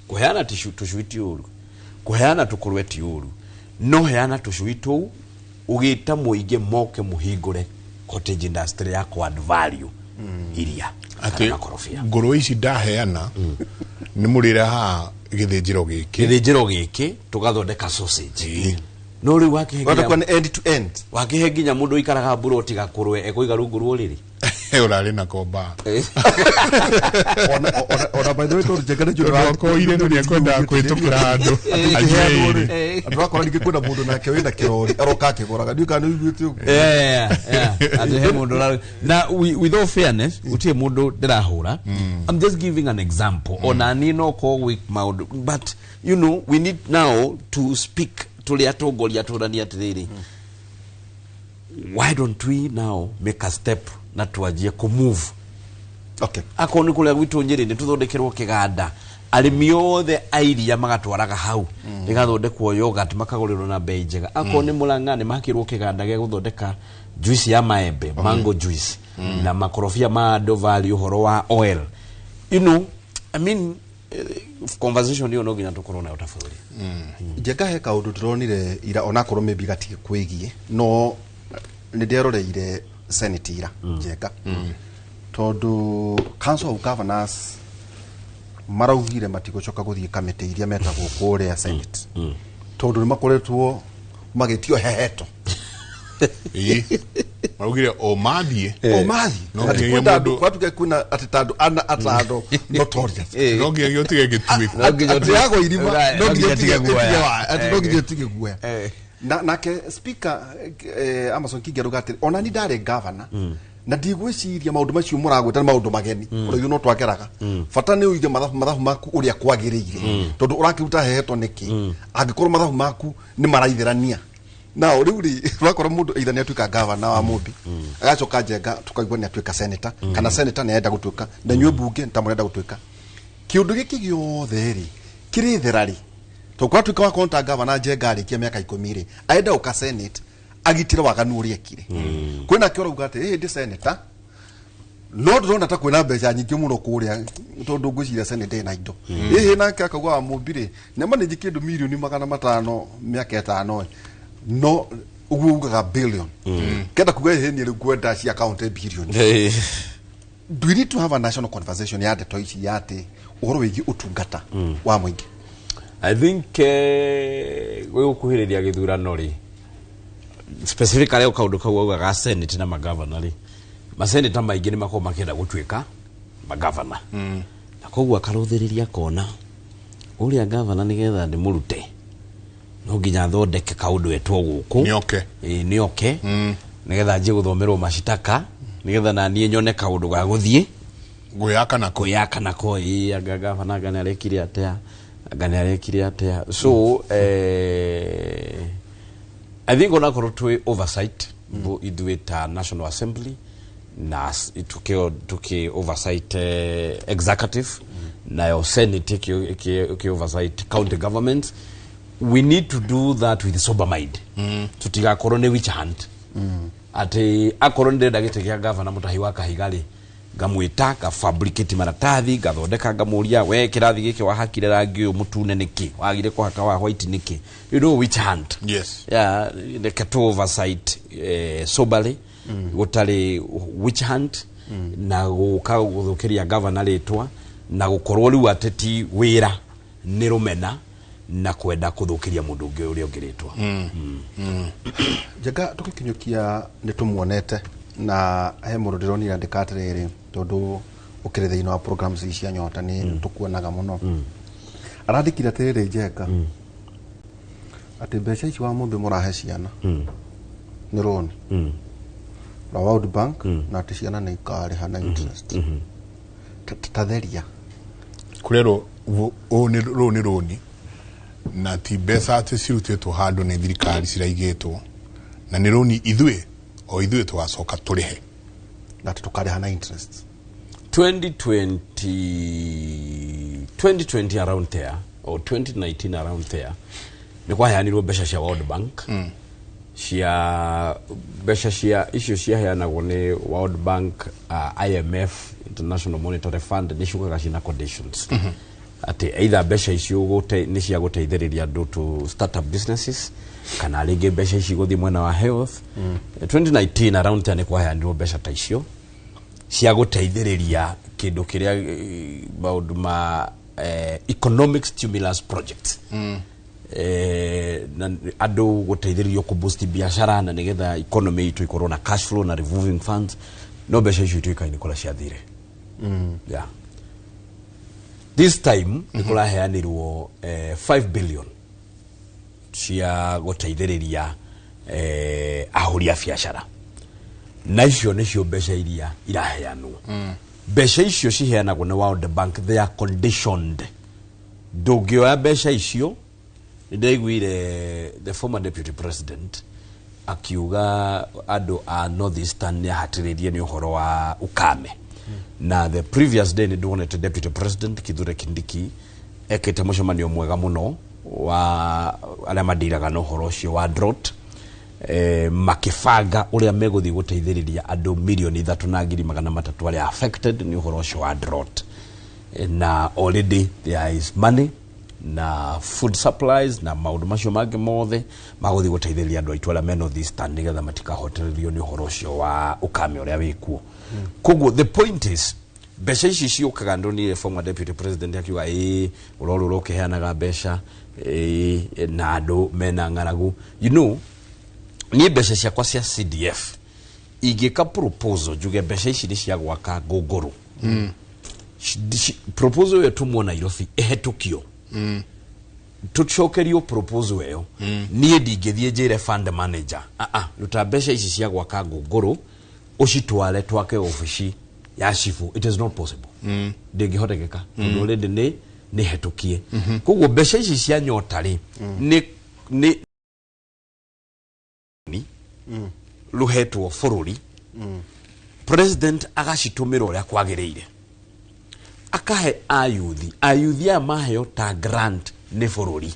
kuheana tushui ti uru kuheana tukorwe ti uru no heana tushui tu ugita muige moke muhingure cottage industry ya add value iria ati ngoro ici ndaheana ni murira ha githijiro giki tugathondeka sausage no ri wakiheginya end to end wakiheginya mundu ikaraga buroti gakurwe ekuiga rungu ruriri urari na komba ona by the way to jekana jura ko ile no ni kwenda kwitukira andu ajeri adrakora ndikwenda mundu nake wenda kirori aroka kigoraga ndio kana ibitio ati he mundu na with all fairness utie mundu ndirahura. I'm just giving an example ona ni no ko week mouth, but you know we need now to speak to the atogoria turania atiriri. Why don't we now make a step na tuajie ku move? Okay. Akoni kule gwitu Nyeri ni tuthondekerwo kiganda arimi othe airia magatwaraga hau igathondekwo yogurt makagurirwo na bei njega. Akoni Murang'a ni makirwo kiganda ge guthondeka juice ya maembe, mango juice na makorofia ma add value horo wa oil. You know, I mean, conversation hiyo no ginya tukorwo na utafuri. Jeka he kaundu turonire ira ona korwo maybe gatige kwigie no ni nderoreire senate ira jeka tondu council of governors maraugire matigocoka guthie kamete iria metagwo kuria senate tondu ni makoretwo magitio heheto marugire o mathie no nginya mundu kwatuke kuna atitando ana atando notorious no nginya yotige gitwiko no nginya tiago irima no nginya tige guoya no nginya tige guoya nake speaker Amason Kigero gati ona ni ndare governor na ndigwiciria maundu macio muragweta maundu mageni uriyo no twakeraga fata ni uige mathabu maku uria kwagiriire tondu urakiruta heheto niki angikorwo mathabu maku ni maraitherania na uri wakora mundu either ni atuika governor wa Mumbi agacoka Njenga tukaigwa ni atuika senator kana senator ni enda gutuika na nywe bunge ntamurenda gutuika kiundu giki giothe ri kiri therari to kwa tuika wa konta governor Njenga arikia miaka 10 ri aenda uka senate agitira waganu uri ekire kwina kioro ugate ndi senator Lord rona ta kwina mbeca nyingi muno kuria tondu ngwiciria senate na indo nake akagwa wa Mumbi ri ne manage kindu milioni 500 miaka 5 no ugugaga billion kenda kuga ni kwenda ci account billion. Do we need to have a national conversation ya ndeto ici yate uhoro wigi utungata wa mwingi? I think we kuhiriria githurano ri specifically ukaundu kau ga senate na magavana ri maseneta maingi ni makoma makenda gutwika magavana na koguo akaruthiriria kona uria governor ni getha ndi murute no ginya thondeke kaundu etwo guku ni oke nigetha nje guthomerwo mashitaka nigetha na nie nyone kaundu ga guthie guyaka nako agaga fanagana arekire atea so I think ona korotwe oversight bo idueta National Assembly na ituke oversight executive na yo senate ke oversight county governments. We need to do that with sober mind. Tutiga korone witch hunt. ati akorwo ndenda gite kia governor Mutahi wa Kahiga ngamwita ka fabricate maratathi gathondeka ngamuria we kirathi giki wahakire rangi mutune niki wagire kuhaka wa white niki you know which hand yes yeah the cato oversight sobali gutari which hand na guka guthukiria governor letwa na gukorwo riu ateti wira ni rumena na kwenda kuthukiria mundu ungi uria ungiritwa Jaga tukikinyukia nitumuonete na he mundu ndironi andika atiriri tondu ukire thiini wa programs ici cia Nyota ni tukuonaga muno arandikire atiriri Njenga ati mbeca ici wa mundu murahe ciana ni loan na World Bank na ati ciana ni ikariha na interest tatheria kurero ni roni na ti mbeca ati cirutetwo handu ni thirikari ciraigetwo na ni roni ithuĩ twacoka turihe na tukariha na interest 2020 around there or 2019 around there ni kwa heanirwo mbeca cia World Bank cia mbeca cia icio cia heanagwo ni World Bank IMF International Monetary Fund ni ciugaga cina conditions ati either mbeca icio ni cia guteithĩrĩria andu to start up businesses kana rĩngĩ mbeca ici guthi mwena wa health 2019 around there ni kwa heanirwo mbeca ta icio cia guteithĩrĩria kindu kiria maundu ma economic stimulus project na andu guteithĩrĩrio ku boost biashara na nigetha economy itu ikorwo na cash flow na revolving funds no mbeca icio itu ikaini kula ciathire yeah this time nikula heanirwo 5 billion cia guteithĩrĩria ahuri a biashara na icio nicio mbeca iria iraheanwo mbeca icio ciheanagwo ni World Bank they are conditioned ndũngĩoya mbeca icio ndaiguire the former deputy president akiuga andu a Northeastern ni ahatĩrĩrie ni uhoro wa ukame na the previous day ni ndonete deputy president Kithure Kindiki ekete mũcemanio mwega muno wa aria madiraga no uhoro ucio wa drought makifanga uria meguthi guteithĩrĩria andu milioni 3,300 aria affected ni uhoro ucio wa drought na already there is money na food supplies na maundu macio mangĩ mothe maguthi guteithĩrĩria andu aitu aria meno this stand nigetha matikahotererio ni uhoro ucio wa ukame uria wikuo koguo the point is mbeca ici ciukaga ndoni former deputy president akiuga uroro ukiheanaga mbeca na andu mena ng'aragu you know ni mbeca ciakwa cia CDF igika proposal juge mbeca ici ni cia gwaka ngũngũrũ proposal yetu mu Nairobi ehetukio tucokerio proposal eyo nie ndingithie njire fund manager ruta mbeca ici cia gwaka ngũngũrũ ucitware twake ofici ya chifu it is not possible ndingihotekeka tondu already ni hetukie koguo mbeca ici cia Nyota ri ni ruhetwo bururi president agacitumira uria kwagiriire akahe ayuthi ya maheo ta grant ni bururi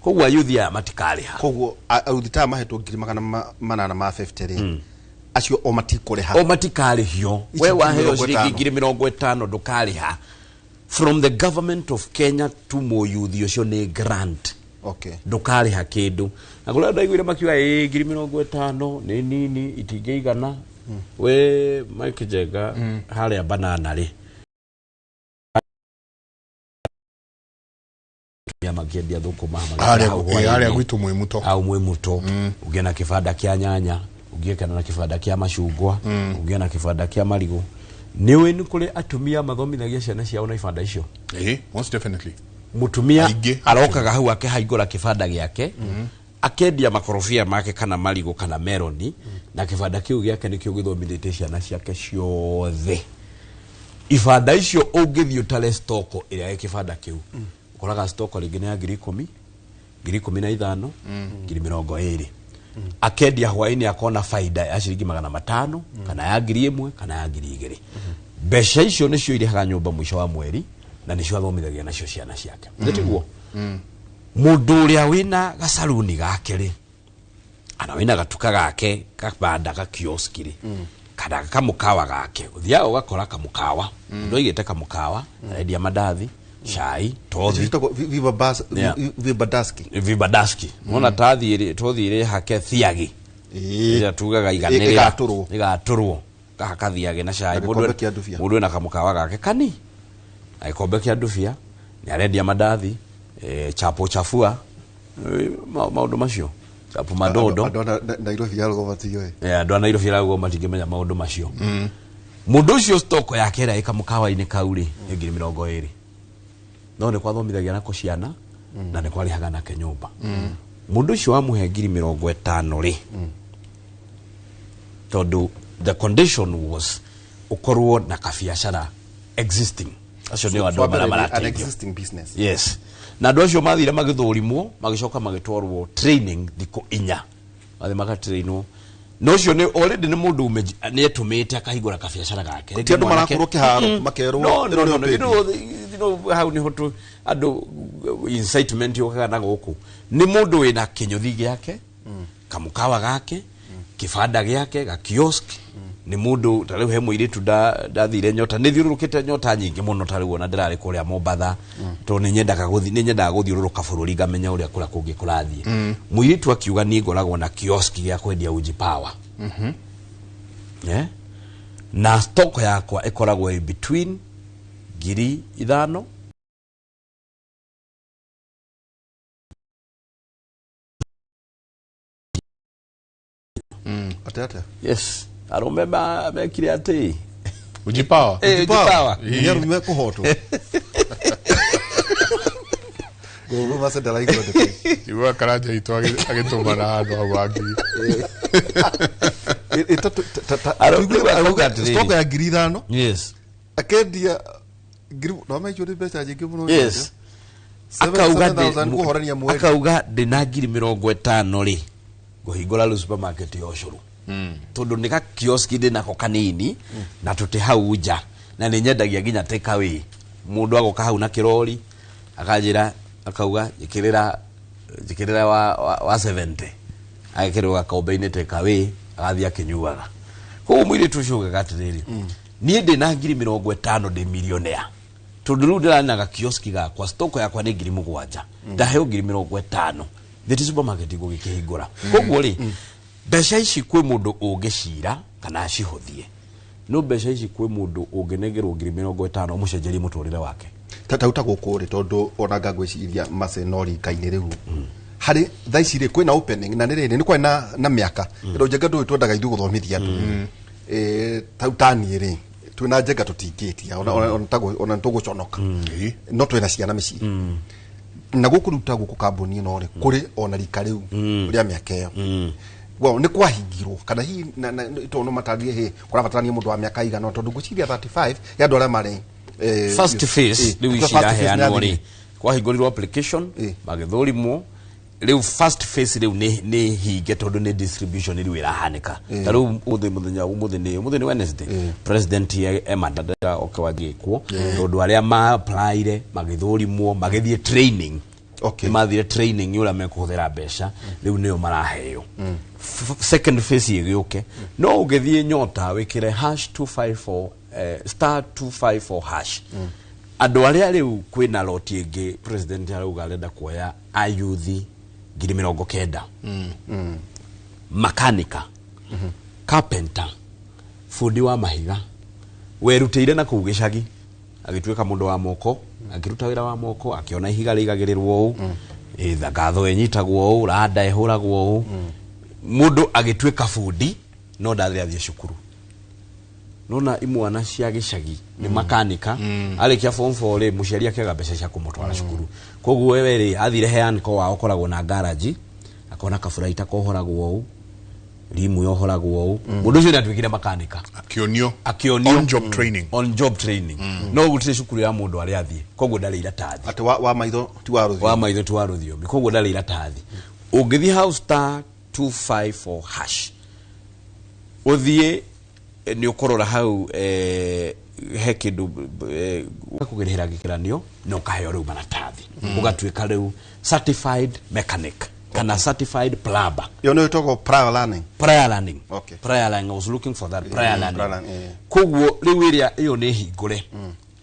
koguo ayuthi ya matikariha koguo ayuthi ta mahetwo 850 ri acio o matikarihio we waheo ciringi 50 ndukariha from the government of Kenya to moyuthi ucio ni grant okay ndukariha kindu na kula ndaiguire makiuga 50 ni nini itingeigana we Mike Njenga haria banana ri ya makiendia thukuma haria gwitu mwimuto au mwimuto ugiena kibanda kia nyanya ugieka na kibanda kia mashungwa ugiena kibanda kia marigo niwe ni kule atumia mathomithagia ciana ciao na ibanda icio most definitely mutumia arokaga hau akihaingura kibanda giake akendia makorofia make kana marigo kana meloni na kibanda kiu giake nikio githomithĩtie ciana ciake ciothe ibanda icio ungithio tale stoko ĩrĩa kibanda kiu ukoraga stoko rĩngĩ ya 10,000 15,000 20,000 akendia hwaini akona faida ya shilingi 500 kana ya 1,000 kana ya 2,000 mbeca icio nicio irihaga nyumba mwisho wa mweri na nicio athomithagia nacio ciana ciake ndetiguo mundu uria wina gasaluni gake ri ana wina gatuka gake kabanda ka kioski ri kana kamukawa gake uthia ugakora kamukawa ndo igete kamukawa redia madathi chai tothi vibadaski mona tathi tothi hake thiagi ira tugaga iganirira igaturwo kakathiage na chai mundu na kamukawa gake kani aikombe kia ndufia ni arendia madathi chapo chafua maundu macio chapo madodo Nairobi ya rugo matiyo ndo Nairobi ya rugo matingimenya maundu macio mundu ucio stoko yake era ikamukawa ine kauri 2020 no ne kwathomithagia nako ciana na ne kwarihaga nake nyumba mundu ucio wamuhe 2050 ri tondu the condition was ukorwo na kabiacara existing acio ni andu an existing business yes na andu acio mathire magithurimwo magicoka magitwarwo training thiko 4 mathi magatrainwo no cio ni already ni mundu ni etumite akahingura kabiacara gake ti andu marakorwo kiharo makerwo no how ni hotu andu incitement yokaga na guku ni mundu wina kinyuthi giake kamukawa gake kibanda giake ga kiosk ni mundu tariu he muiritu ndathire nyota ni thiururukite nyota nyingi muno tariu ona ndirari kuria Mombatha to ni nyendaga guthiururuka bururi ngamenya uria kura kungi kurathie muiritu akiuga ni ngoragwo na kioski gia kwendia uji power na stock yakwa ikoragwo between 5,000 atata yes I remember mekire ati ujipawa yeru mekuhoto gogo masenda like what iwa karaja ito agituma na andu agwagi stock ya 5,000 yes akendia no me jodi besa jingi muno yes akauga ndina 50,000 ri guhingura supermarket ya ucuru tondu nika kioski ndina ko kanini na tuti hau nja na ni nyendagia ginya take away mundu agoka hau na kirori akajira akauga jikirira wa 70 agikirwa kaumbe-ini take away agathia kinyuaga ko mwiri tucuga gatiriri ni ndina 50,000 ndi millionaire tondu ru ndiranaga kioski gakwa stock yakwa ni 7,000 ndaheo 50,000 the supermarket go gikihingura koguo ri besha ici kwi mundu ungicira kana cihuthie no besha ici kwi mundu unginegerwo 50,000 mucenjeri muturire wake tata gukuri tondu onaga gwiciria masenori kaini riu hari thaici ri kwina opening na niriri ni kwina na miaka ndo jenga ndu twendaga ithu guthomithia andu tautani ri twina jenga tutingitia ona tuguconoka no twina ciana miciri na gukuruta guku kambuni no ri kuri ona rika riu ria miaka iyo wow ni kwahingirwo kana hi ito no matagie he kurabatarania mundu wa miaka igana tondu guciria 35 ya ndora mari first phase riu icira he anori kwahingũrirwo application magithurimwo riu first phase riu ni hinge tondu ni distribution riu irahanika riu umuthi ni Wednesday president Emmanuel Okawagikwo tondu aria ma apply magithurimwo magithie training mathire training yura mekuhuthira besha riu niyo maraheo second phase yigioke no ugithie nyota wikire #254 *254# andu aria riu kwina loti ingi president arauga arenda kuoya ayuthi 90,000 makanika carpenter fundi wa mahiga werutire na kugicagi agituika mundu wa moko akiruta wira wa moko akiona ihiga rigagirirwo u gatho enyitagwo u rada ehuragwo u mundu agituika fundi no ndathia cukuru nona imwana cia gicagi ni makanika arikia form 4 ri muciari akiaga mbeca cia kumutwara cukuru koguo wewe ri athire heanko wao koragwo na garage akona kafuraita kohoragwo u limu yohoragwo u mundu ucio ndatwikire makanika akionio on job training no gutire cukuru ya mundu ari athie koguo ndari iratathi ati wa maitho ti wa ruthio koguo ndari iratathi ungithie house *254# uthie ni ukorora hau he kindu kugerera gikiranio no kaheo riu maratathi ugatwika riu certified mechanic kana certified plumber. You know, you talk about prior learning. Prior learning. Okay. Prior learning. I was looking for that. Prior learning. Prior learning. Kogwo liwiria iyo ne hingure.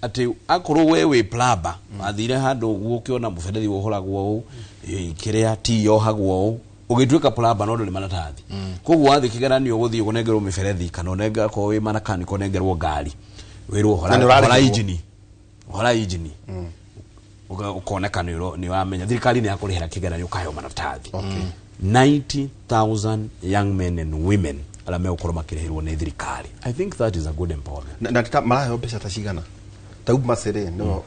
Ati akoro wewe plumber athire handu gukiona muberethi wohoragwo kiria ti yohagwo ugituika plumber no nduri manatathi. Kogwo wathi kigeranio guthii kunengerwo miberethi kana onenga ko wi manakani kunengerwo ngari. Wirwo hora engine. Hora engine. Ukoneka ni wamenya thirikari ni yakurihira kigeranio kayo manatathi. Okay. 90,000 young men and women ala me ukoro makirihirwo ni thirikari. I think that is a good empowerment. Na tata marahe obesha tashigana. Taub masere no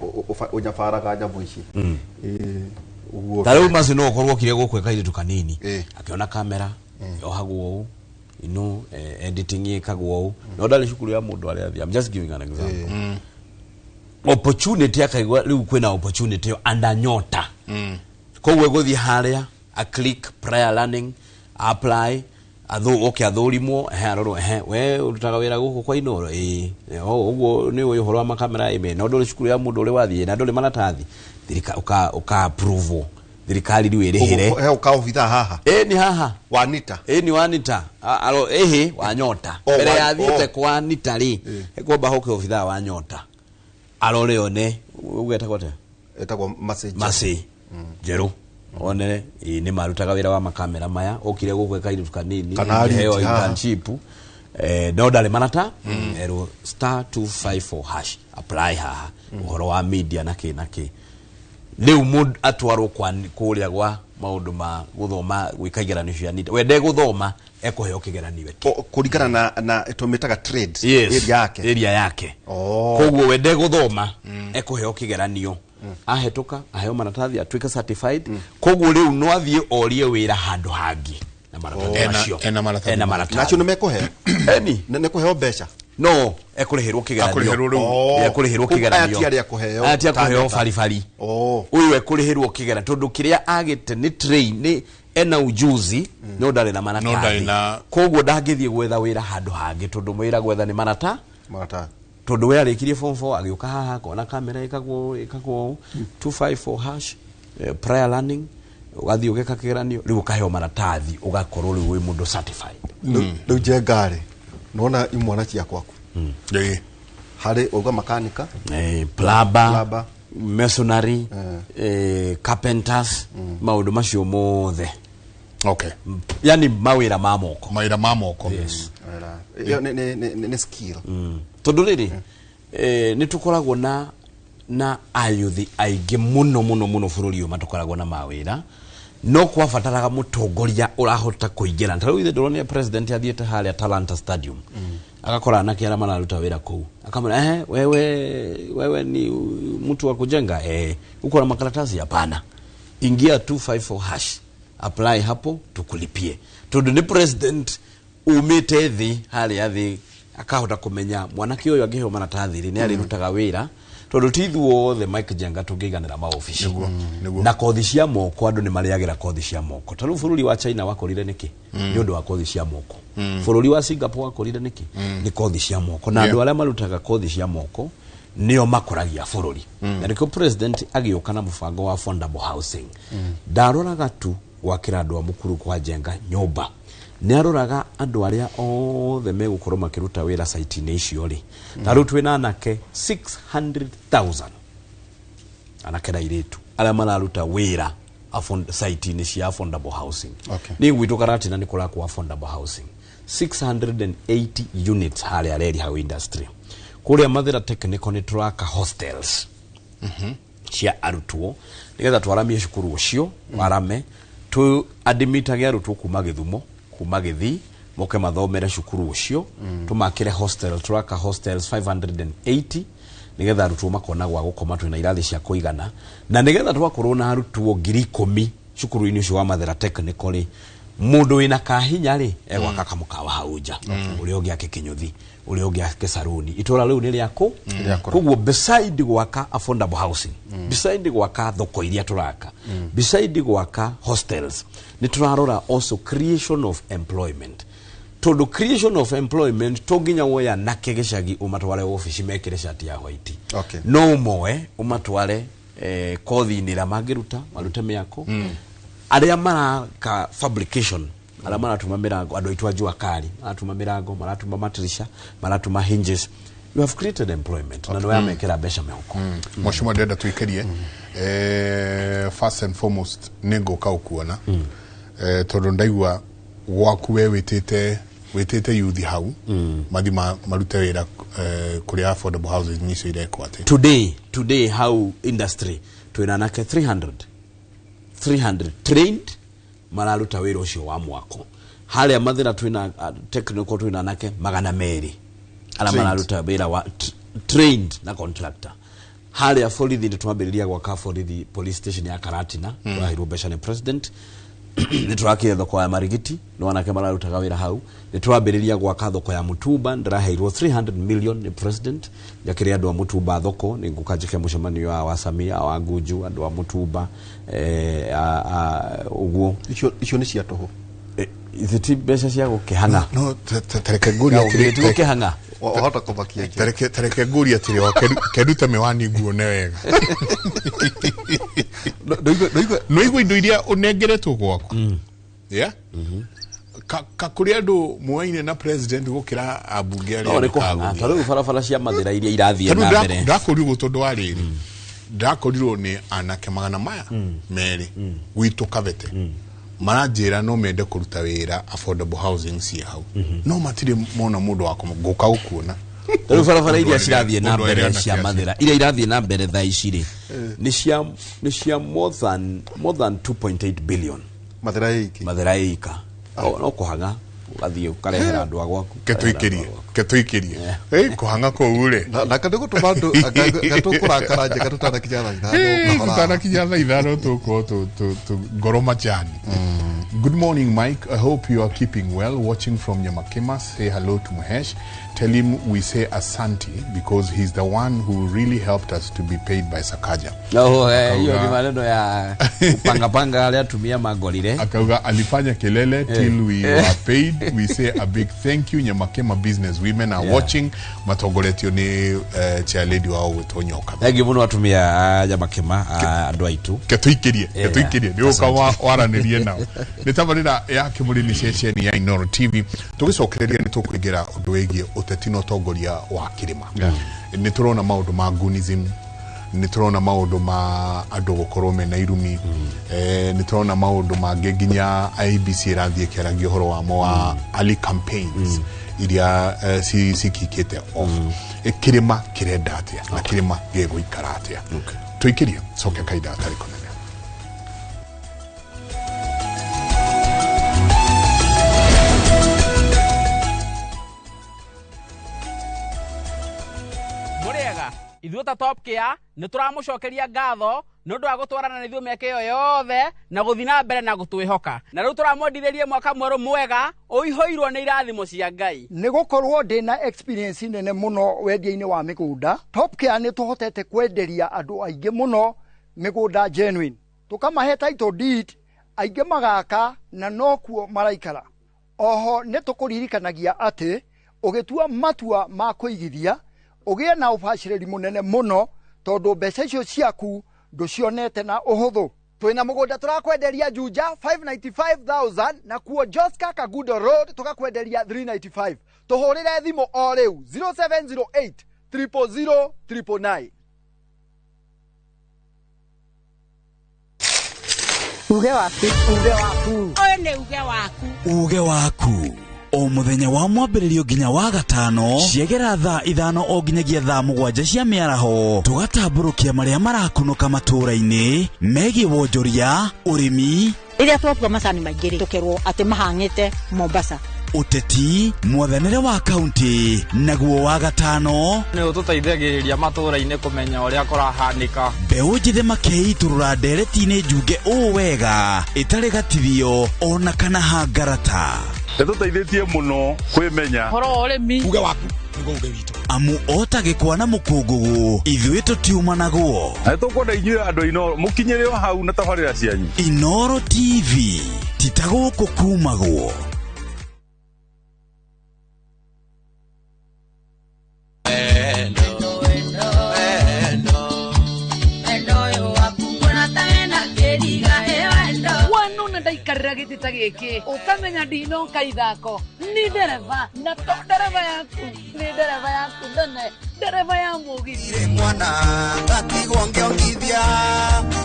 unyafaraga nyambo ici. Taub masere no ukorwo kire gukweka iri tukanini. Akiona kamera yohagwo editing yekagwo no dali shukuru ya mundu ali athia. I'm just giving an example. Opportunity akaigwa riu kwina opportunity yo andanyota. Kogwe guthi haria a click prior learning apply athurimo aroro we urutaga wira guku kwa inoro uguo ni uhoro wa makamera no nduri cukuru ya mundu uri wathie na nduri manatathi uka approve thirikari riu irihire uka ofitha haha ni haha wanita ni wanita alo wanyota mbere ya thiete kwa nita ri ekwamba hoke ofitha wanyota alore one ugeta kote etagwo message jeru one ni marutaga wira wa makamera maya okire gukweka iru kanini heo internship no dale manata ero *254# apply haha uhoro wa media naki riu mud atwaro kwa kuria gwa maundu ma guthoma gwikaigirani cia nita wende guthoma ekoheo kigerani weke kurigana na etometaga trade area yake kogwo wende guthoma ekoheo kigeranio ahetuka aheo maratathi atwika certified kogwo riu no athie orie wira handu hangi na maratathi macio ena maratathi nacio nimekohe ne kuheo besha no ekurihirwo kigeranio ekurihirwo kigeranio ati akuheo farifari uyu ekurihirwo kigeranio tondu kiria agite ni train ni ena ujuzi no ndari na maratathi kogwo ndangithie gwetha wira handu hangi tondu mwira gwetha ni maratathi tondu we arikirie form 4 agioka haha kona kamera ikagwo 254# prior learning ugathie ugeka kigeranio riu ukaheo maratathi ugakorwo riu wi mundu certified riu jengari nona imwana cia kwaku hari uga makanika plumber masonry carpenters maundu macio mothe okay yani mawira mamoko yes ne skill tondu riri ni tukoragwo na ayuthi aingi muno bururi uyu matukoragwo na mawira no kwa fataraga mutongoria urahota kuingira ntaru ithe ndorone president athiete haria Talanta Stadium akakora anake ara mararuta wira kuu akamwira wewe ni mtu wa kujenga uko na makaratasi hapana ingia 254# apply hapo tukulipie tondu ni president umite thi haria thi akahota kumenya mwanaki uyu angiheo maratathi ni ari rutaga wira tondu tithuo the Mike Jenga tungiganira maofici na kothi cia moko andu ni mariagira kothi cia moko taru bururi wa China wakorire niki ni undu wa kothi cia moko bururi wa Singapore wakorire niki ni kothi cia moko na andu aria marutaga kothi cia moko nio makoragia bururi na niko president agioka na mubango wa affordable housing ndaroraga tu gwakira andu amukuru kwa Jenga nyumba ni aroraga andu aria othe megukorwo makiruta wira site ni icio ri taru twina nake 600,000 anake na iritu aria mararuta wira site ni cia affordable housing ni gwitu karati na nikora kwa affordable housing 680 units hali areri how industry kuria Mathira Technical ni turaka hostels cia arutwo nigetha twaramie cukuru ucio warame tu admitage arutwo kuma Githumo kuma Githii moke mathomere cukuru ucio tumakire hostel turaka hostels 580 nigetha arutwo makona gwa gukoma twina irathi cia kuigana na nigetha twakorwo na arutwo 10,000 cukuru ini ucio wa Mathira Technical mundu wina kahinya ri egwaka kamukawa hauja uri ogi akikinyuthi uri ogi akisaruni itora riu ni riako kogwo beside gwaka affordable housing beside gwaka thoko iria turaka beside gwaka hostels ni turarora also creation of employment tondu creation of employment tonginya woya nake gicagi umatware office mekire shati ya white no moe umatware kothi ni ra magiruta marute miako aria maraka fabrication ala maratuma mirango andu aitwa jua kali maratuma mirango maratuma matirisha maratuma hinges. You have created employment na no yamekera besha mehuko Mheshimiwa ndenda tuikerie first and foremost nego kaukuona tondu ndaigua waku we witete youth hau mathima marute wira kuri affordable houses nicio ireko ate today how industry twina nake 300 trained mararuta wira ucio wa mwako haria mathira twina technical twina nake magana meri ala mararuta wira wa trained na contractor haria borithi nitwambiriria gwaka borithi police station ya Karatina twahirwo besha ni president nitwakire thoko ya Marigiti no anake mararutaga wira hau nitwambiriria gwaka thoko ya Mutumba ndiraheirwo 300 million ni president yakire andu a Mutumba thoko ningukajike mucemanio wa Samia wa Nguju andu a Mutumba uguo icio ni cia toho iziti besha cia gukihanga no tareke nguri atiri gukihanga ohota kubakia tareke nguri atiri keduta mewani nguo ne wega no igwe indo iria unengeretwo gwaku yeah ka kuri andu muaine na president gukira abunge ari no taru farafara cia mathira iria irathie na mbere ndakorirwo tondu wariri ndakorirwo ni anake magana maya meri gwitu Kavete maranjira no mende kuruta wira affordable housing si hau no matire mona mundu wako guka ukuona taru farafara iria cirathie na mbere cia mathira iria irathie na mbere tha iciri ni cia more than 2.8 billion mathira ika no kuhanga ugathie ukarehera andu agwaku ketuikirie kuhanga ko ure na kandugu tubandu gatukurakara nje katutana kijana tutana kijana ithano tuko goroma chani. Good morning, Mike. I hope you are keeping well. Watching from Nyamakema. Say hello to Mahesh. Tell him we say Asante because he's the one who really helped us to be paid by Sakaja. Hiyo ni maneno ya panga aliatumia magolire. Akauga alifanya kelele till we were paid. We say a big thank you. Nyamakema business women are watching. Matogoletio ni chair lady wao wetonyoka. Thank you muno atumia Nyamakema andu aitu. Ketuikirie. Ndio kawa waranirie nao. Nitabarira ya kimulini session ya Inoro TV tugicokereria ni tukwigera undu wegie utetino tongoria wa kirima ni turona maundu ma gunism ni turona maundu ma andu gukorwo mena irumi ni turona maundu ma nginya IBC rathie kerangio horo wa mo wa early campaigns iria sikikete off kirima kirenda atia na kirima gego ikara atia tuikirie soke kaida atari kone ithuota top kia ni turamucokeria ngatho nundu wa gutwarana na ithuo miaka iyo yothe na guthina mbere na gutwihoka na riu turamwendithĩrie mwaka mweru mwega uihoirwo ni irathimo cia Ngai ni gukorwo ndina experience nene muno wendia-ini wa migunda top kia ni tuhotete kwenderia andu aingi muno migunda genuine tukamahe title deed aingi magaka na nokuo maraikara oho ni tukuririkanagia ati ugitua matua ma kuigithia ugie na ubashiriri munene muno tondu mbeca icio ciaku nducionete na uhuthu twina mugunda turakwenderia Juja 595,000 na kuo Joska Kagudo Road tukakwenderia 395 tuhurire thimo o riu 0708 000 999 uge waku o muthenya wa mwambiririo nginya wa gatano ciegera thaa ithano o nginyagia thaa mugwanja cia miaraho tugatamburukia maria marakunuka matura-ini megie wonjoria urimi iria twapwa macani maingiri tukerwo ati mahangite Mombasa uteti mwathanire wa kaunti naguo wa gatano ni ututeithagiriria matura-ini kumenya uria kurahanika mbeu njithe makei turura ndereti-ini njunge wega itari gatithio ona kana hangarata tuteithĩtie muno kwimenya horo urimi uge waku niguo uge witu amu otagikwa na mukungugu ithuĩ tutiuma naguo na tukwenda inyuĩ andũ Inoro mukinyĩre o hau na tabarĩra cianyu Inoro TV titagũkũ kumagwo na gitita giki ukamenya ndino kaithako ni dereva na to dereva yaku ni dereva yaku ndane dereva ya mugiri mwana ngatigwo ngiongithia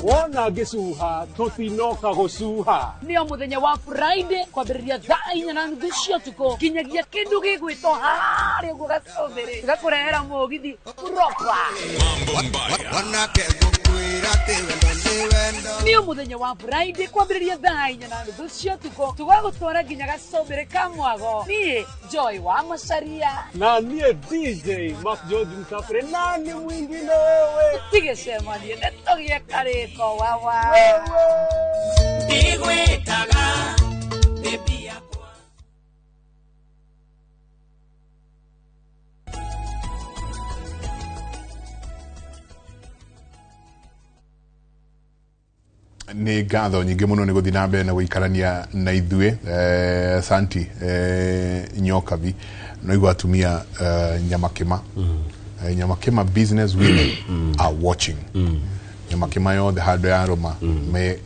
wona gisuha tutinoka gusuha nio muthenya wa Friday kwambiriria thaa 4:30 cia tuko kinyagia kindu gigwito hari ugo gacovere gakurehera mugithi propa wanake gukwira tiwendo nio muthenya wa Friday kwambiriria thaa 4:30 cia tuko tugagutwara nginya gacovere kamwago nie Joy wa Macharia na nie DJ Mark George Msafiri nani mwingine wewe tigecemanie netogie kariko wawa ndigwitaga baby yakwa ni ngatho nyingi muno ni guthina mbere na guikarania na ithue Santi Nyokabi no igwa atumia Nyamakima Nyamakima business women are watching Nyamakima yothe handu ya Roma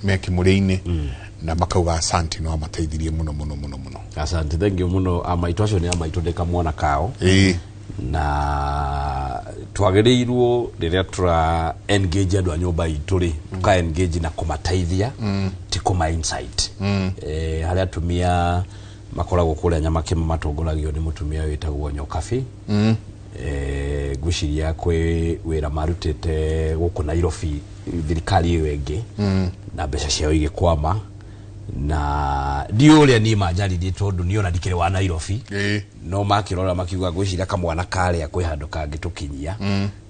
me kimuriini na makauga Santi no amateithirie muno Asante, thank you muno. Amaitwacio ni amaitondeka mwana kao na twagereirwo riria tura engage andu a nyumba itu ri tuka engage na kumateithia ti kuma insight haria atumia makoragwo kuria Nyamakima matongoragio ni mutumia witagwo Nyokabi gwiciria kwe wira marutete guku Nairobi thirikari iyo ingi na mbeca ciao igikwama na ndioria ni manjaririe tondu niona ndikire wa Nairobi no makirora makiuga gwiciria kamwana karia kwi handu kangitukinyia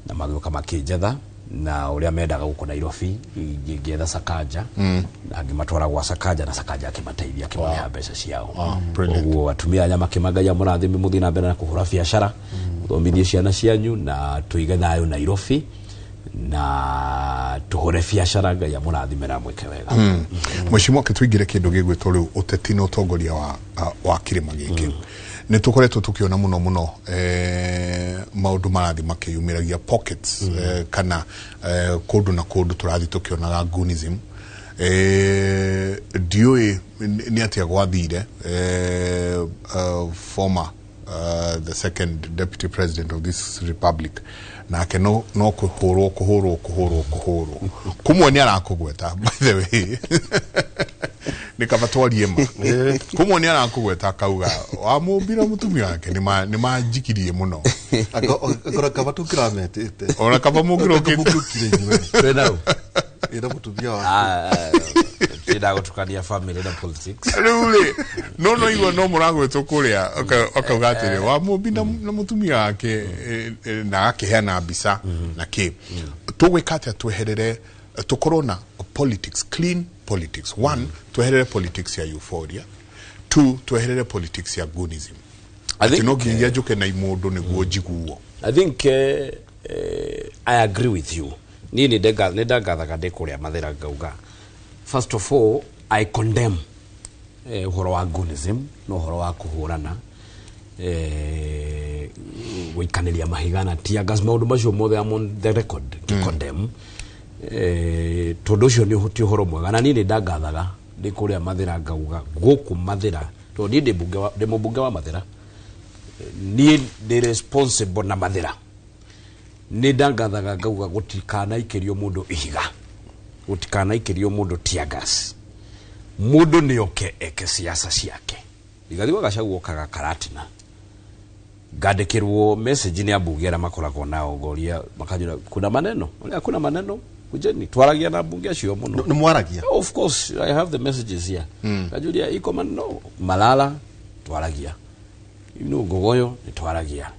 na magioka makinjetha na uria mendaga guku Nairobi ngietha Sakaja na ngimatwara gwa Sakaja na Sakaja akimateithia akimahe mbeca ciao uguo atumia Nyamakima Ngai amurathime muthina mbere na kuhura biashara muthomithie ciana cianyu na tuige thayo Nairobi na tuhore biashara Ngai amurathime na mweke wega Mheshimiwa kitwigire kindu gigwitwo riu uteti no utongoria wa kirima giki ni tukoretwo tukiona muno maundu marathi makiyumiragia pockets kana kundu na kundu turathi tukionaga goonism dioi ni atia gwathire former the second deputy president of this republic na ke no kuhurwo kumwe ni arakugweta by the way nikabatwarie ma kumwe ni arakugweta kauga wa mumbira mutumia wake ni majikirie muno akora kabatukira metete ona kabamugiro kire nywe tena ira mutumia wake tida gutukania family na politics rule no igo no muragwetwo kuria akauga atire wa mumbira na mutumia wake na akihena mbisa na ki tugwikate tweherere tukorona politics clean politics. One, tweherere politics ya euphoria. Two, tweherere politics ya goonism. I think I think I agree with you. Nini nedagathaga ndekuria mathira ngauga. First of all, I condemn uhoro wa goonism no uhoro wa kuhurana wikaniria mahigana tia gas maundu macio mothe am on the record condemn tondu cio ni huti uhoro mwega na nini ndagathaga ndikuria mathira ngauga guku mathira to ni ndi mubunge wa mathira ni ndi responsible na mathira ni ndagathaga ngauga gutikana ikirio mundu ihiga gutikana ikirio mundu tia gas mundu ni oke eke siasa ciake igathigwa gacaguo kaga karatina gadekirwo message ni abunge ara makoragwo na ogoria makajura kuna maneno kujeni twaragia na bunge acio muno ni mwaragia of course I have the messages here kajuria iko maneno malala twaragia ino gogoyo ni twaragia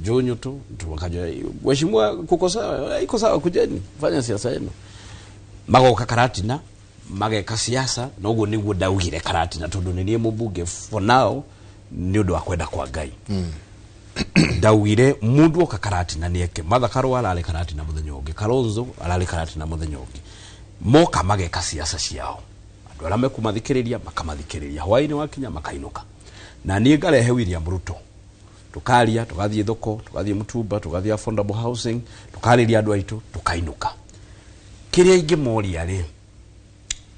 jonyo tu tukajura weshimwa kukosa iko sawa kujeni fanya siasa yenu magoka karatina mageka siasa noguo niguo ndaugire karatina tondu ni mubunge for now ni undu wa kwenda kwa Ngai ndaugire mundu okakaratina nieke mathakaro arale karatina muthenya ungi Kalonzo arale karatina muthenya ungi moka mageka siasa ciao andu ara mekumathikiriria makamathikiriria hwaini wakinya makainuka na nie ngarehe William Ruto tukaria tugathie thoko tugathie Mutumba tugathie affordable housing tukariria andu aitu tukainuka kiria ingi moria ri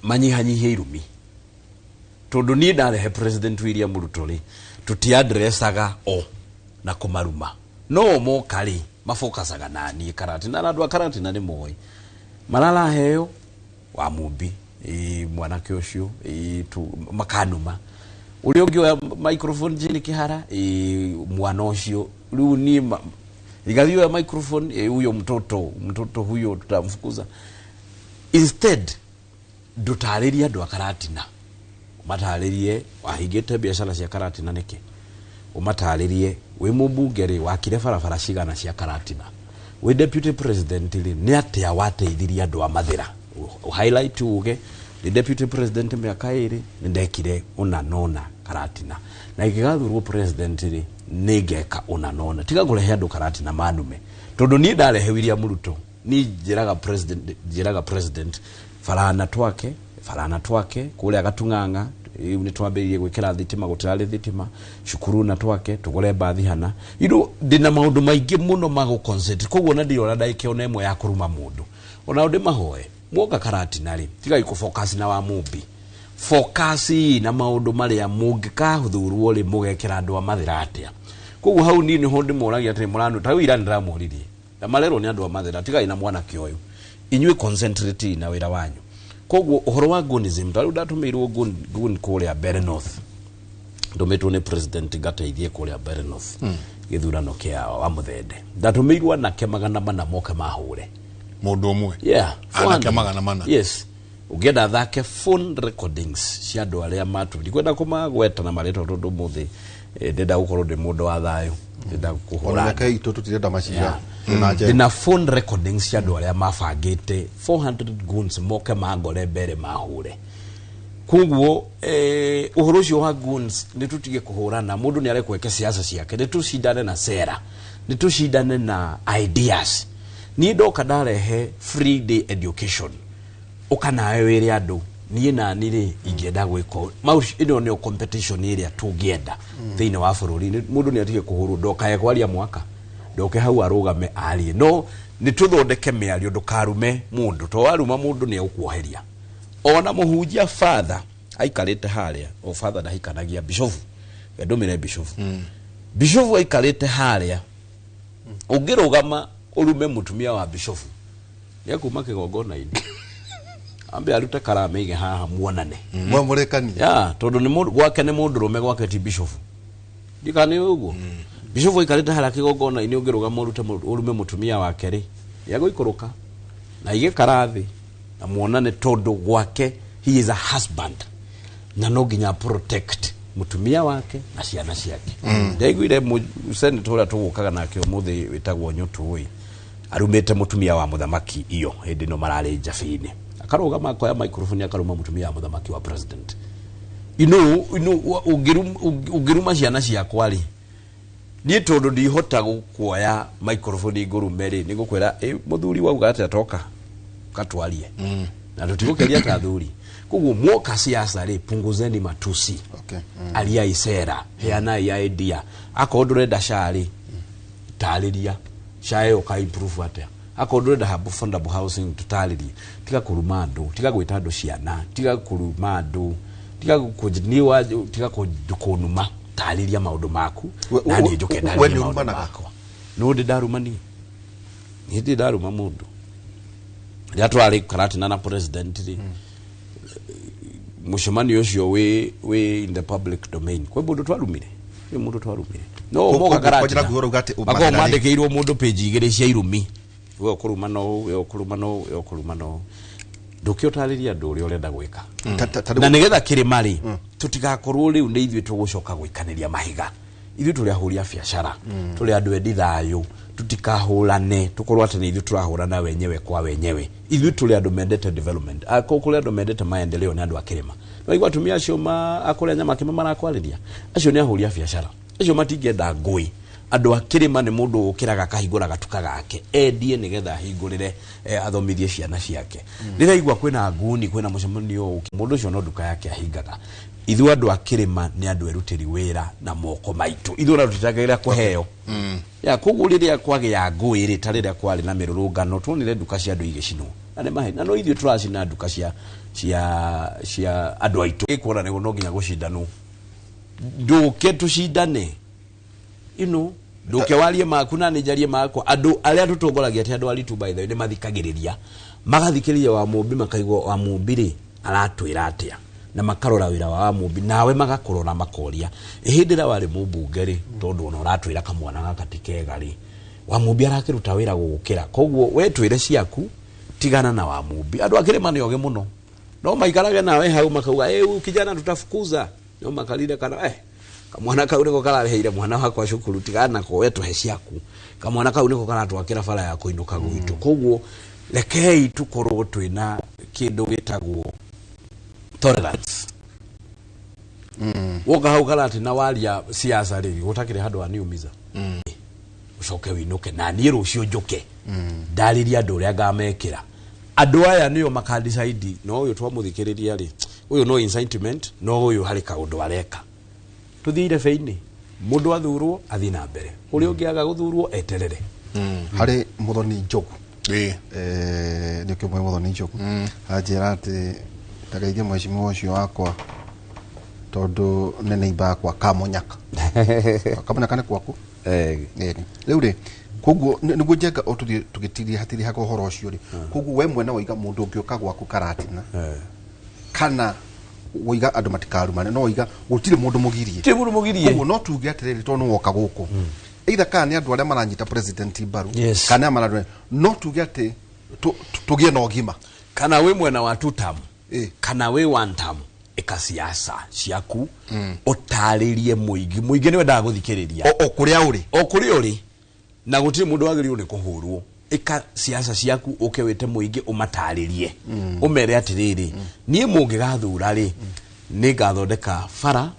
manyihanyihia irumi tondu ni ndarehe president William Ruto ri tuti addressaga o na kumaruma no mo kali mafokasaga nani Karatina na andu Karatina ni moi Malala heo wa Mumbi mwanake ucio makanuma uri ungi wa microphone jini Kihara mwana ucio riu ni igathio ya microphone huyo mtoto huyo tutamfukuza instead dutariria andu Karatina umataririe wahingite biashara cia Karatina niki umataririe we mubunge ri wakire barabara cigana cia Karatina we deputy president ri ni atia wateithiria andu a Mathira highlight uge the deputy president miaka iri ndekire unanona Karatina na igigathurwo president ri nigeka unanona tiga kurehe andu Karatina manume tondu ni ndarehe William Ruto ni jiraga president farana twake kuria gatunganga ni twambiririe gwikira thitima gutirari thitima shukuru na twake tugore bathi hana ndina maundu maingi muno mago concentrate koguo na ndirona ndaike ona imwe ya kuruma mundu ona ndi mahoe mwoga Karatina ri tiga ikufocus na wa Mumbi focus na maundu maria mungika huthurwo ri mugekira andu a Mathira atia koguo hau ni ho ndi moragia ati muranu ta wira ndiramuririe na malero ni andu a Mathira tiga ina mwana kioyo inywe concentrate na wira wanyu koguo uhoro wa gunism taru ndatumirwo gun kuria Bere North ndometwo ni president gateithie kuria Bere North githurano kia wa Muthende ndatumirwo na kemagana mana moke mahure mundu umwe ana magana mana yes ugenda thake phone recordings cia andu aria maturi kwenda kumagweta na mareto tondu muthi ndenda gukorwo ndi mundu wa thayo ndenda kuhura kai tutirenda macia ndina phone recordings cia andu aria mabangite 400 guns moke magore Bere mahure kuguo uhoro ucio wa guns nitutige kuhurana mundu ni arekweke siasa ciake nitucindane na sera nitucindane na ideas ni ndoka ndarehe free day education ukanawe wiri andu nie na nire ingienda gwiko maush ino ni competition area tugienda thiine wa bururi mundu ni atige kuhuru ndoka ye kwaria mwaka ndoke hau arugame arie no ni tuthondeke miario ndukarume mundu to waruma mundu ni ukuoheria ona muhunjia father aikarite haria o father ndahikanagia bishofu ndomire bishofu bishofu aikarite haria ungirugama urume mutumia wa bishofu yakuma kigongona ini ambe arute karame ige haha muonane murekani tondu ni mundu gwake ni mundu rume gwake ti bishofu dikane uguo bishofu ikarita hala kigongona ini ungirugama urute urume mutumia wake ri yago ikuruka na ige karathi na muonane tondu gwake he is a husband na no ginya protect mutumia wake na ciana ciake ndaiguire senator ura tugukaga nake umuthi witagwo Nyutu wi arumite mutumia wa muthamaki iyo hindi no marari njabini akarugama kwa microphone akaruma mutumia wa muthamaki wa president ugiruma ciana ciakwa ri ni tondu ndihota gukuoya microphone igurumeri nigukwira muthuri wauga ati atoka katwarie na tutigukeria ta thuri kuguo mwoka siasa ri punguzeni matusi alia isera heana ya idea akodore dashari taliria shae oka improve atia akodore da habu fundable housing tutaliria tiga kurumando tiga gwitando ciana tiga kurumando tiga kujiniwa tiga kudukonuma taliria maundu maku na ni njuke ndari maundu maku no ndi darumani ni ndi daruma mundu yatwari Karatina na president ri mushimani yoshio we in the public domain kwa mundu twarumire ni mundu twarumire no moga Karatina ako mandekeirwo mundu page igire cia irumi we okurumano ndukiotarĩria andũ ũrĩa ũrenda gwĩka na nĩgetha kĩrĩmarĩ tũtigakorwo rĩu nĩ ithuĩ tũgũcoka gwĩkanĩria mahiga ithuĩ tũrĩ ahũri a biacara tũrĩ andũ endi thayũ tutikahũrane tukorwo atĩ nĩ ithuĩ tũrahũrana wenyewe kwa wenyewe ithuĩ tũrĩ andũ mendete development kũrĩ andũ mendete maendeleo nĩ andũ a kĩrĩma no igua atumia acio akũrĩa nyama kĩma marakwarĩria acio nĩ ahũri a biacara acio matingĩenda ngũĩ andũ a kĩrĩma nĩ mũndũ ũkĩraga kahingũra gatuka gake endie nĩgetha hingũrĩre athomithie ciana ciake rĩrĩa igua kwĩna nguni kwĩna mũcemanio mũndũ ũcio no nduka yake ahingaga ithuĩ andũ a kĩrĩma nĩ andũ erutĩri wĩra na moko maitũ ithuĩ ona tũtitagĩrĩra kũheo koguo rĩrĩa kwagĩa ngũĩ rĩ ta rĩrĩa kwarĩ na mĩrũrũngano tuonire nduka cia andũ igĩcinwo ane mahe na no ithio turacina nduka cia andu aitu ikuona nego no nginya gucindano nduke tucindane nduke warie maku na nijarie maku andu aria tutongoragia ti andu alitu by the way ni mathikagiriria magathikiriria wa mumbi makaigwa wa mumbiri aratwira atia na makarora wira wa mumbi nawe magakorora makoria ihindira wari mumbunge ri tondu ona uratwira kamwana gakatikega ri wa mumbi arakiruta wira gukira koguo we twire ciaku tigana na wa mumbi andu akirema ni oge muno no maikarage nawe hau makauga kijana tutafukuza no makalire kana kamwana kau niko karareheire mwana wakwa cukuru tigana ko wetu he ciaku kamwana kau niko karatwakira fara ya kuinuka gwitu koguo rekei tukorwo twina kindu gitagwo tolerance woga hau karati na waria siasa riri gutakire handu aniumiza ucoke winuke na ni rucio njuke ndariria andu ria ngamekira andu aya niyo makadecide no uyu twamuthikiriria ri uyu no incitement no uyu hari kaundu areka tuthire feini mundu athurwo athina mbere uri ungiaga guthurwo eterere hari muthoni njogu ni kyo muthoni njogu ajira ati tagaithia mheshimiwa ucio wakwa tondu ne neighbor kwa Kamonyaka Kamonyaka ne kwaku riu ri koguo niguo njenga tugitiria hatiri hako horo ucio ri koguo we mwena wiga mundu ngioka gwaku karatina kana wiga andu matikarumane no wiga gutire mundu mugirie koguo no tuge atiriri tondu woka guku either kana andu aria maranyita president Baru kana maradu no tuge ati tugie no gima kana we mwena wa tutam kana we one term ekasiasa ciaku otaririe muigi ni wendaga guthikiriria okuria uri na gutire mundu wagirirwo ni kuhurwo eka siasa ciaku ukewete muigi umataririe umere atiriri nie mungigathura ri ni gathondeka fara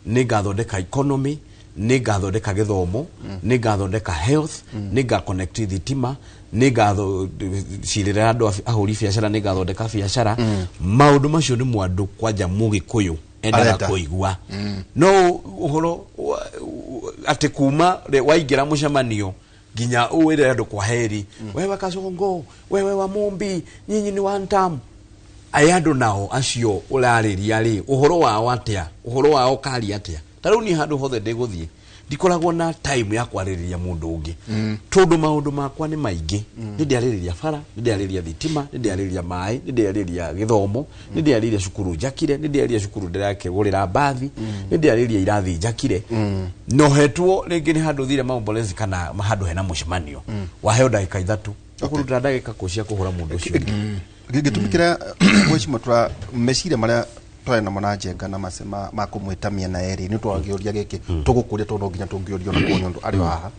ni gathondeka economy ni gathondeka githomo ni gathondeka health ni ga connect thitima ni gatho cirira andu ahuri biacara ni gathondeka biacara maundu macio ni mwandu kwanja mugikuyu endaga kuigua no uhoro ati kuma waingira mucemanio ginya uwire andu kwa heri wewe Kasongo wewe wa Mumbi nyinyi ni one term ayandu nao acio urariria ri uhoro wao atia uhoro wao kali atia taru ni handu hothe ndiguthie ndikoragwo na time ya kwaririria mundu ungi tondu maundu makwa ni maingi ni ndiaririria fara ni ndiaririria thitima ni ndiaririria mai ni ndiaririria githomo ni ndiaririria cukuru njakire ni ndiaririria cukuru ndirake gurira bathi ni ndiaririria irathi njakire no hetwo ringi ni handu thire maombolezi kana handu hena mucemanio waheo ndagika 3 ukuruta ndagika kucia kuhura mundu ucio gitumikira mheshimiwa tura mecire maria twae na manajenga na masema makumwitamia na eri ni twangioria giki tugukuria tondu nginya tungiorio na kunyondu ari haha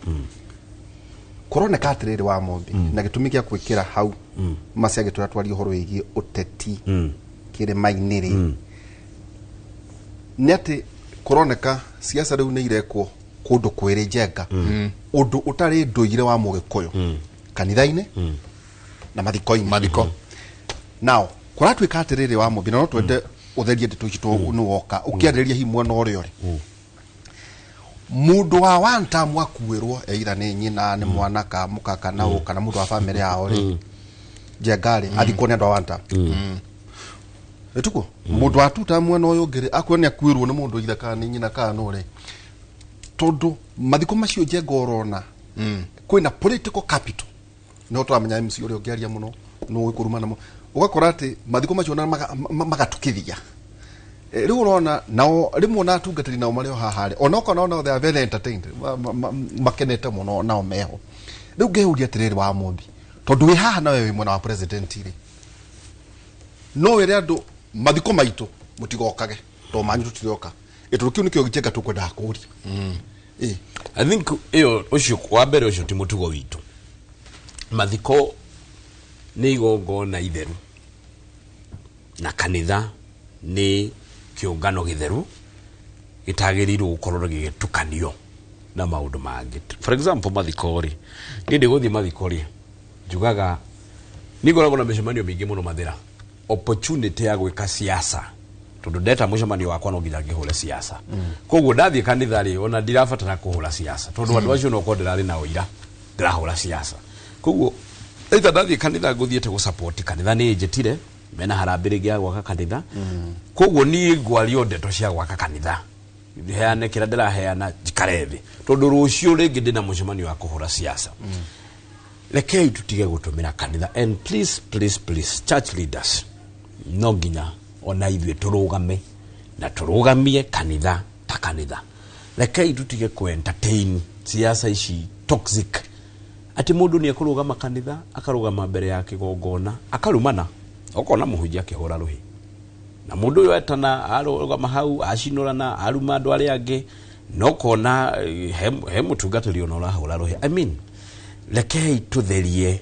korone katiriri wa Mumbi na gitumi gia kwikira hau masiage turatwari uhoro wigi uteti kire mainiri ni ati koroneka siasa riu ni irekwo kundu kwiri njenga undu utari nduire wa Mugikuyu kanitha-ini na mathiko now kuratwika atiriri wa Mumbi no twende utherie ndituchito nuwoka ukiaririria hi mwana uri uri mundu wa one term akuirwo either ni nyina ni mwana ka mukaka na kana mundu wa family yao ri jegari athikone ndo one term etuko mundu wa two term mwana uyu ngiri akwone akuirwo ni mundu either ka ni nyina ka no ri tondu mathiko macio jenga orona kwina political capital no twamenya MC uri ungiaria muno no wikurumana mo ugakora ati mathiko macio na magatukithia riu urona nao rimwe na tungatiri nao mario hahari onoko no they are very entertained makenete muno nao meho riu ngeuria atiriri wa Mumbi tondu wi haha nawe wi mwana wa president ri no wire andu mathiko maitu mutigokage to manyu tutirioka eturukiu nikio gijenga tukwenda akuri I think iyo ucio kwa mbere ucio ti mutugo witu mathiko ni igongona itheru na kanitha ni kiungano githeru gitagirirwo gukorwo gigitukanio na maundu mangi for example mathikori ni ndiguthie mathikori njugaga nigoragwo na micemanio mingi muno mathira opportunity ya gwika siasa tondu ndeta mucemanio wakwa no nginya ngihule siasa koguo ndathie kanitha ri ona ndirabatara kuhula siasa tondu andu acio no ko ndirari na uira ndirahula siasa koguo Ita ndathi kanitha nguthiete go support kanitha ni jetire mena harambirigia gwaka kanitha koguo ni ngwario ndeto cia gwaka kanitha heane kira ndira heana jikarethi tondu rucio ringi ndina mucemanio wa kuhura siasa rekei tutige gutumira kanitha and please church leaders no nginya ona ithuĩ turugame na turugamie kanitha ta kanitha rekei tutige ku entertain siasa ici toxic ati mundu ni akurugama kanitha akarugama mbere ya kigongona akarumana okona muhunjia akihura ruhi na mundu uyo etana arugama hau acinurana aruma andu ari angi no kona he mutungatiri ona urahura ruhi I mean rekei tutherie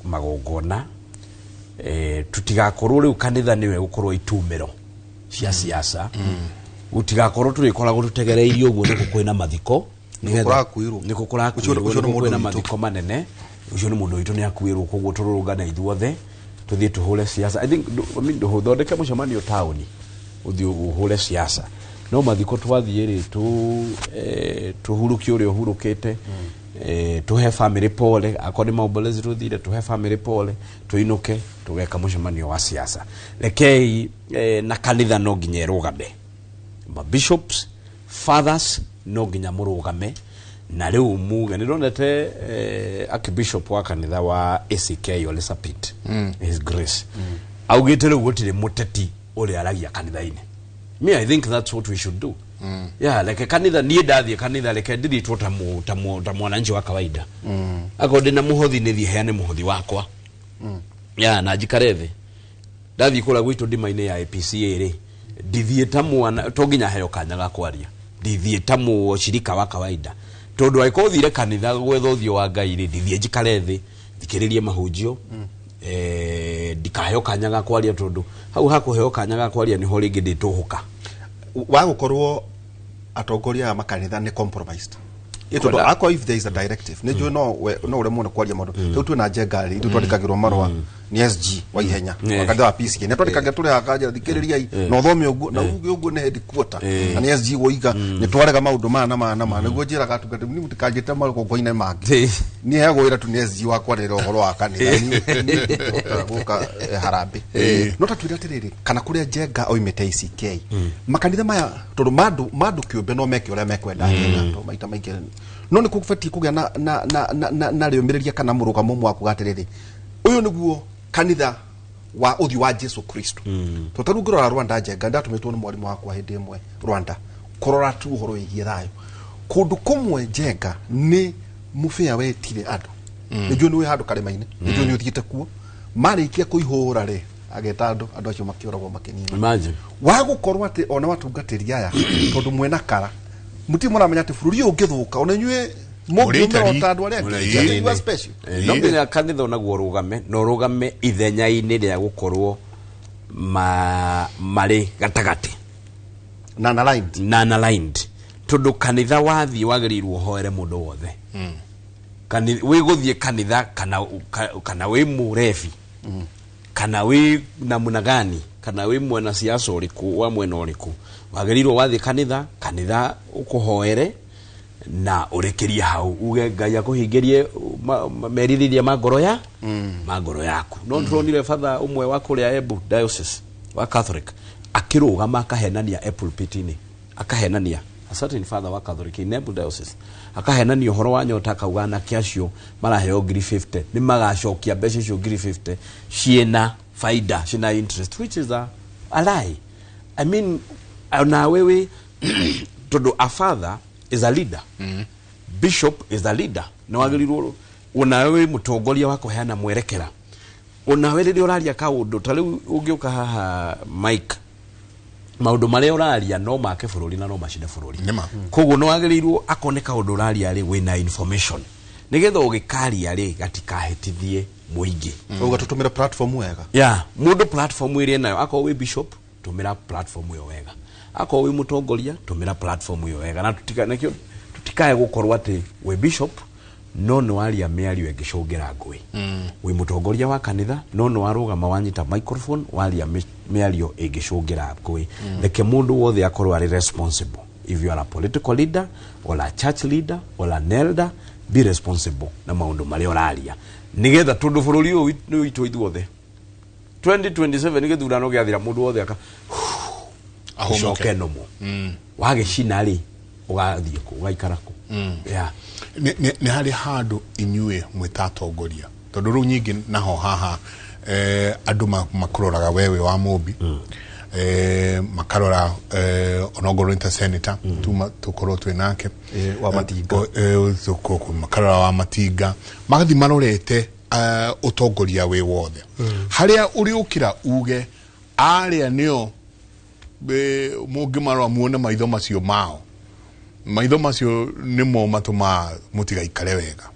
magongona tutigakorwo riu kanitha niwe gukorwo itumiro cia siasa utigakorwo turikoragwo tutegereirio uguo niko kwina mathiko niko kurakuirwo na mathiko manene ucio ni mundu witu ni akuirwo koguo tururungana ithuothe tuthie tuhure siasa I think thondeke mucemanio tauni uthie uhure siasa no mathiko twathie ri tuhurukie uria uhurukite tuhe family pole akoni maombolezi tuthire tuhe family pole tuinuke tugeka mucemanio wa siasa rekei na kanitha no nginya rugame ma bishops fathers no nginya murugame na riu muga ni ronete archbishop wa kanitha wa ACK Ole Sapit his grace augite riu gutire muteti uri aragia kanitha-ini me I think that's what we should do yeah like kanitha ni ndathie kanitha like ndithi ta mwananchi wa kawaida akonde na muhothi ni thie heane muhothi wakwa yeah na jikarethe ndathie kula gwitu ndima-ini ya APCA ri ndithie ta mwana to nginya heo kanya ga kwaria ndithie ta mushirika wa kawaida tondu aiko thire kanitha gwetha uthio wa Ngai ri ndithie jikarethe thikiririe mahunjio ndikaheo kanya ga kwaria tondu hau hakuheo kanya ga kwaria ni ho ringi ndituhuka wa gukorwo atongoria ya makanitha ni compromised ito ako if there is a directive nejo no ure mune kwaria mundu tu tu na jengari tu twandikagirwo marwa ni SG wa ihenya wakatha wa PCK ne twandikagira tuli akaja thikiriria no thome uguo na uguo ne headquarter na ni SG woiga ni twarega maundu ma neguo njira gatugate ni mutikajite mariko koine mangi ni hego ira tu ni SG wa kwarira uhoro wa kanitha ni guka harambe no tatwira tiriri kana kuria jenga oimete ICK makanitha maya tondu mandu kiumbe no meke uria mekwenda to maita maingi no ni kugufati kugya na riumiriria kana murugamo mwaku gatiriri uyu niguo kanitha wa uthi wa Jesu Kristo tutarugura Rwanda jenga ndatumetwo ni mwarimu wakwa hindi imwe Rwanda korora tu horo igie thayo kundu kumwe jenga ni mufia wetire andu nijo ni we handu karima-ini nijo ni uthiite kuo marikia kuihura ri ageta andu acio makioragwo makinini imagine wa gukorwo ati ona watungatiri aya tondu mwena kara muti muramenya ati bururi ungithuka ona nywe mugitarotandwa reke wa special no nginya kanitha onaguo rugame no rugame ithenya-ini ria gukorwo mari gatagati nana-lined tondu kanitha wathi wagirirwo hoere mundu wothe kanitha wi guthie kanitha kana wi murefi kana wi namuna gani kana wi mwena siasa uriku wa mwena uriku wagirirwo wathi kanitha ukuhoere na urekeria hau uge Ngai akuhingirie meririthia magoro yaku no tronire father umwe wa kuria Embu diocese wa Catholic akirugama akahenania Apple pitini akahenania a certain father wa Catholic in Embu diocese akahenania uhoro wa nyota kaugana kiacio maraheo ngiri 50 ni magacokia mbeca icio ngiri 50 ciena faida ciena interest which is a lie I mean na wewe todo a father is a leader bishop is a leader na wagirirwo unawe mutongoria wako heana mwerekera unawe ri uraria kaundu tariu ungiuka haha Mike maundu maria uraria no make bururi na no macine bururi koguo no wagirirwo akone kaundu uraria ri wina information nigetha ugikaria ri gatikahitithie muingi ugatutumira platform wega mundu platform iri nayo ako wi bishop tumira platform yo wega ako wi mutongoria tumira platform yo wega na tutikae gukorwo ati we bishop no no aria miario engicungira ngui wi mutongoria wa kanitha no no arugama wanyita microphone waria miario engicungira ngui reke mundu wothe akorwo ari responsible if you are a political leader or a church leader or an elder be responsible na maundu mari oraria nigetha tundu bururi uyu ni itu ithuothe 2027 nigetha urano giathira mundu wothe aka ahomoke nomo wage shinari ugathie ku ugaikara ku yeah ni hari handu inyue mwitatongoria tondu ru nyingi naho haha andu makuroraga wewe wa Mobi makarora onogoro inter senator tukorwo twe nake wa Matinga tukoko makarora wa Matinga magathi marorete utongoria we wothe haria uri ukira uge aria nio mugimarwa muone maitho macio mao maitho macio nimo matuma mutiga ikare wega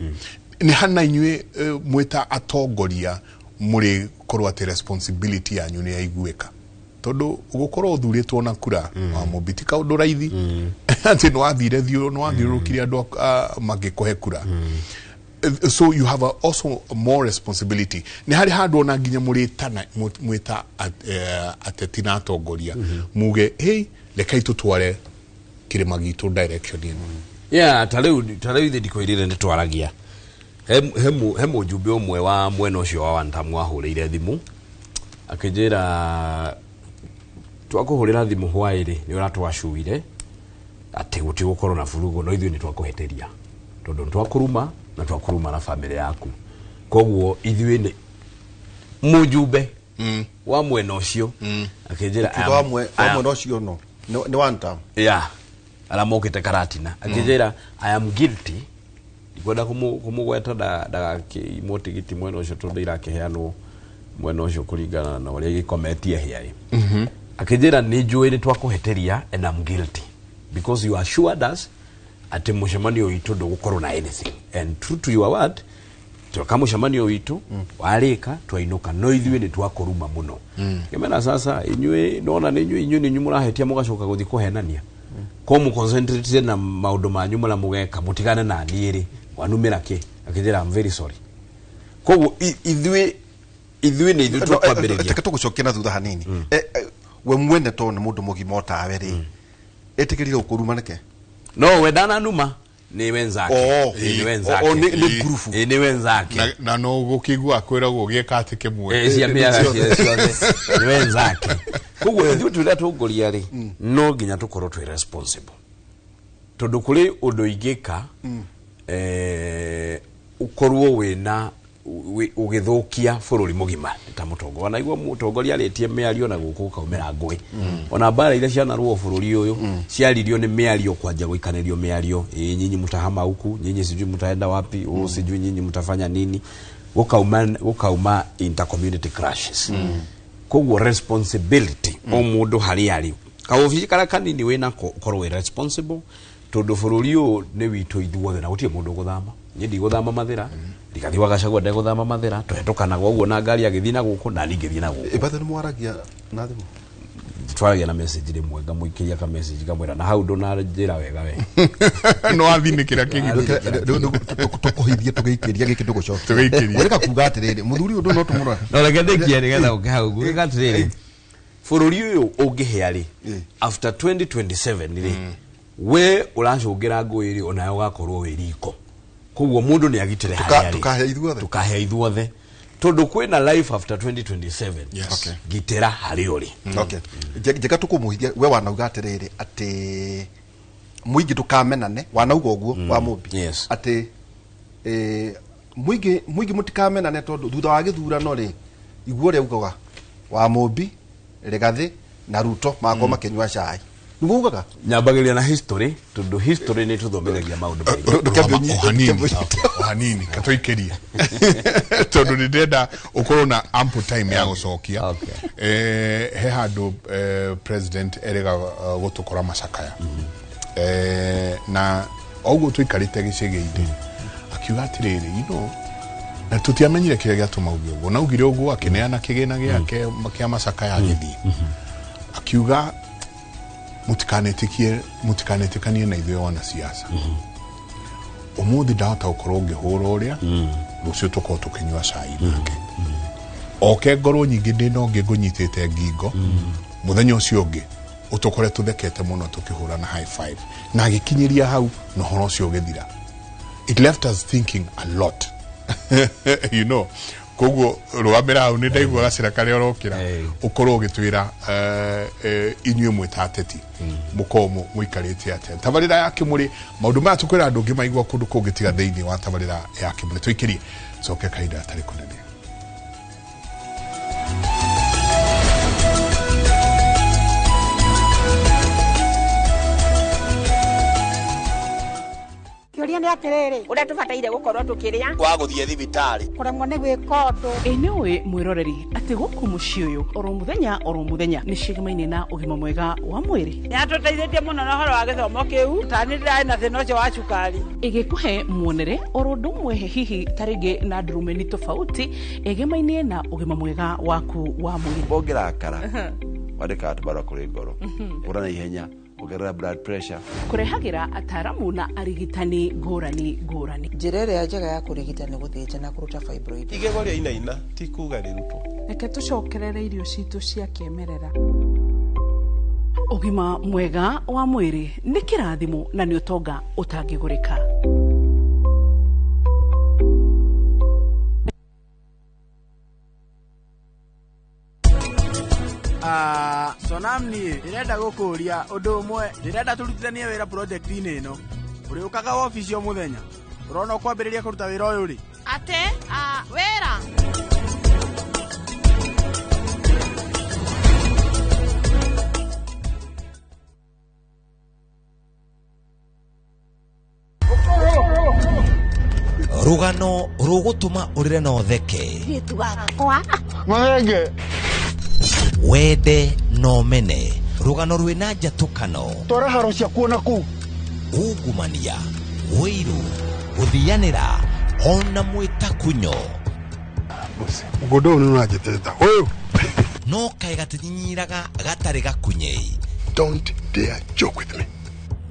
ni hana inyue mwita atongoria muri korwa te responsibility yanyu ni yaiguika tondu ugukorwo uthuritwo na kura wa Mobitika undu raithi ati no athire thio no athirukire andu magikuhe kura so you have also more responsibility ni hari handu ona nginya muritana mwita ateti na atongoria muge hey lekai tutware kirima gitu direction ino yeah tareu ndikoirire nditwaragia hemu jumbe umwe wa mwena ucio wa Wantamu ahurire thimu akijira twakuhurira thimu hwairi ni uratwashuire ati guti gukorwo na furugo no ithuĩ ni twakuheteria tondu twakuruma na twakuruma na family yaku koguo ithuĩ ni mujumbe wa mwena ucio akijira wa mwena ucio no ni Wantamu yeah aramokite Karatina akijira I am guilty ikwenda kumugweta da imotigiti mwena ucio tondu irakiheanwo mwena ucio kuringana na uria gikometie hiari akijira ni njui ni twakuheteria and I'm guilty because you assured us ati mushamanio witu ndugukorwo na anything and true to your word tuka mushamanio witu warika twainuka no ithuĩ ni twakuruma muno kimena sasa inyui nona ni inyui ni nyumurahetia mugacoka guthi kuhenania ko mu concentrate na maundu manyu mala mugeka mutigane na niiri wanumira ki akijira I'm very sorry koguo ithuĩ ni ithuĩ twakwambĩrĩria teka tugucokia na thutha hanini we mwene to ni mundu mugima tawe ri etikirire ukuruma neke no we dana numa ni wenzake ni wenzake ni grufu ni wenzake na no gukigwa kwiragwo ugieka atike mwe cia miaga ciothe ni wenzake koguo ithuĩ twira tungoria ri no nginya tukorwo twi responsible tondu kuri undu ingika ukorwo wina ugithukia bururi mugima ta mutongo na igwa mutongoria aritie miario na guku kaumira ngui ona bara ile ciana ruo bururi uyu ciaririo ni miario kwanja guikanirio miario nyinyi mutahama huku nyinyi sijui mutaenda wapi sijui nyinyi mutafanya nini ukauma intercommunity crashes koguo responsibility o mundu hari ari kaofi kara kanini wina korwo responsible tondu bururi uyu ni witu ithuothe na gutie mundu guthama nyindi guthama mathira ndikathi wagacagwa ndiguthama mathira twetukana gwa na ngari agithii na guku na ningithii na guku ibathe ni mwaragia na thimu twaragia na message rimwe ngamuikiria ka message ngamwira na hau ndo na njira wega we no athinikira kigiro tukuhithia tugiikiria giki tugucoka tugiikiria weka kuga atiriri muthuri undu no tumura no reke ndikia nigetha ukahau guga atiriri bururi uyu ungihe ari after 2027 ri we uracungira ngwiri onayo gakorwo wiriko koguo mundu ni agitire hari tukahe ithuothe tondu kwina life after 2027 yes. Okay. gitera hari uri okay jeka tukumuhithia we wanauga atiriri ati muingi tukamenane wanauga uguo wa Mobi yes. ati muingi mutikamenane tondu thutha wa githurano ri iguo ri ugaga wa Mobi Rigathi na Ruto mako makenywa cai ngugaga nyabagiria na history tondu history ni tuthomithagia maundu hanini katoikeria tondu ni ndenda ukorwo na ample time ya gucokia he handu president erega gutukora macakaya na oguo twikarite gicigi-ini akiuga atiriri na tutiamenyire kiria giatuma uguo na ugire uguo akineana kigina giake kia macakaya agithii akiuga mutikanetikanie na ithuĩ wana siasa umuthi ndahota gukorwo ngihura uria rucio tukorwo tukinyua cai nake oke ngorwo nyingi ndina ungi ngunyitite ngingo muthenya ucio ungi utukore tuthekete muno tukihura na high five na agikinyiria hau na horo ucio ugithira it left us thinking a lot. You know, koguo rwamera au ni ndaigua gacira kare orokira ukoro gitwira inywe mwetateti mukomo muikarite ate tabarira yake muri maundu maya tukwira andu ngimaigua kundu kungitiga thiini wa tabarira yake muri twikirie coke kaida atari kunene. Kioria ni atiriri uria tubataire gukorwo tukiria wa guthie thibitari kuremwo ni gwika undu enewe mwiroreri ati guku mucii uyu oro muthenya ni cigemaine na ugima mwega wa mwiri ni atuteithetie muno na horo wa githomo kiu tani ndai na thina ucio wa cukari igikuhe muonere oro ndumwe hihi taringi na ndurumeni tofauti igemaine na ugima mwega waku wa mwiri bongerakara wadeka tubara kuri ngoro urana ihenya ugerera blood pressure kurehagira ataramu na arigitani ngurani njira ĩrĩa njega ya kurigita ni guthinja na kuruta fibroid igego ria inaina ti kuga rirutwo reke tucokerere irio citu cia kiemerera ugima mwega wa mwiri ni kirathimo na ni utonga utangigurika. Sonamni irenda gukuria undu umwe ndirenda turutithanie wira project ini ino uri ukaga office yo muthenya urona kwambiriria kuruta wira uyu ri ate wira rugano rugutuma urire no theke gitu gakwa mwenge wende no mene rugano rwina njatukano tora haro cia kuona ku ungumania wiru guthianira ona mwitakunyo mugondo ni unajiteta wewe no kai gatinyiraga gatari gakunyei don't dare joke with me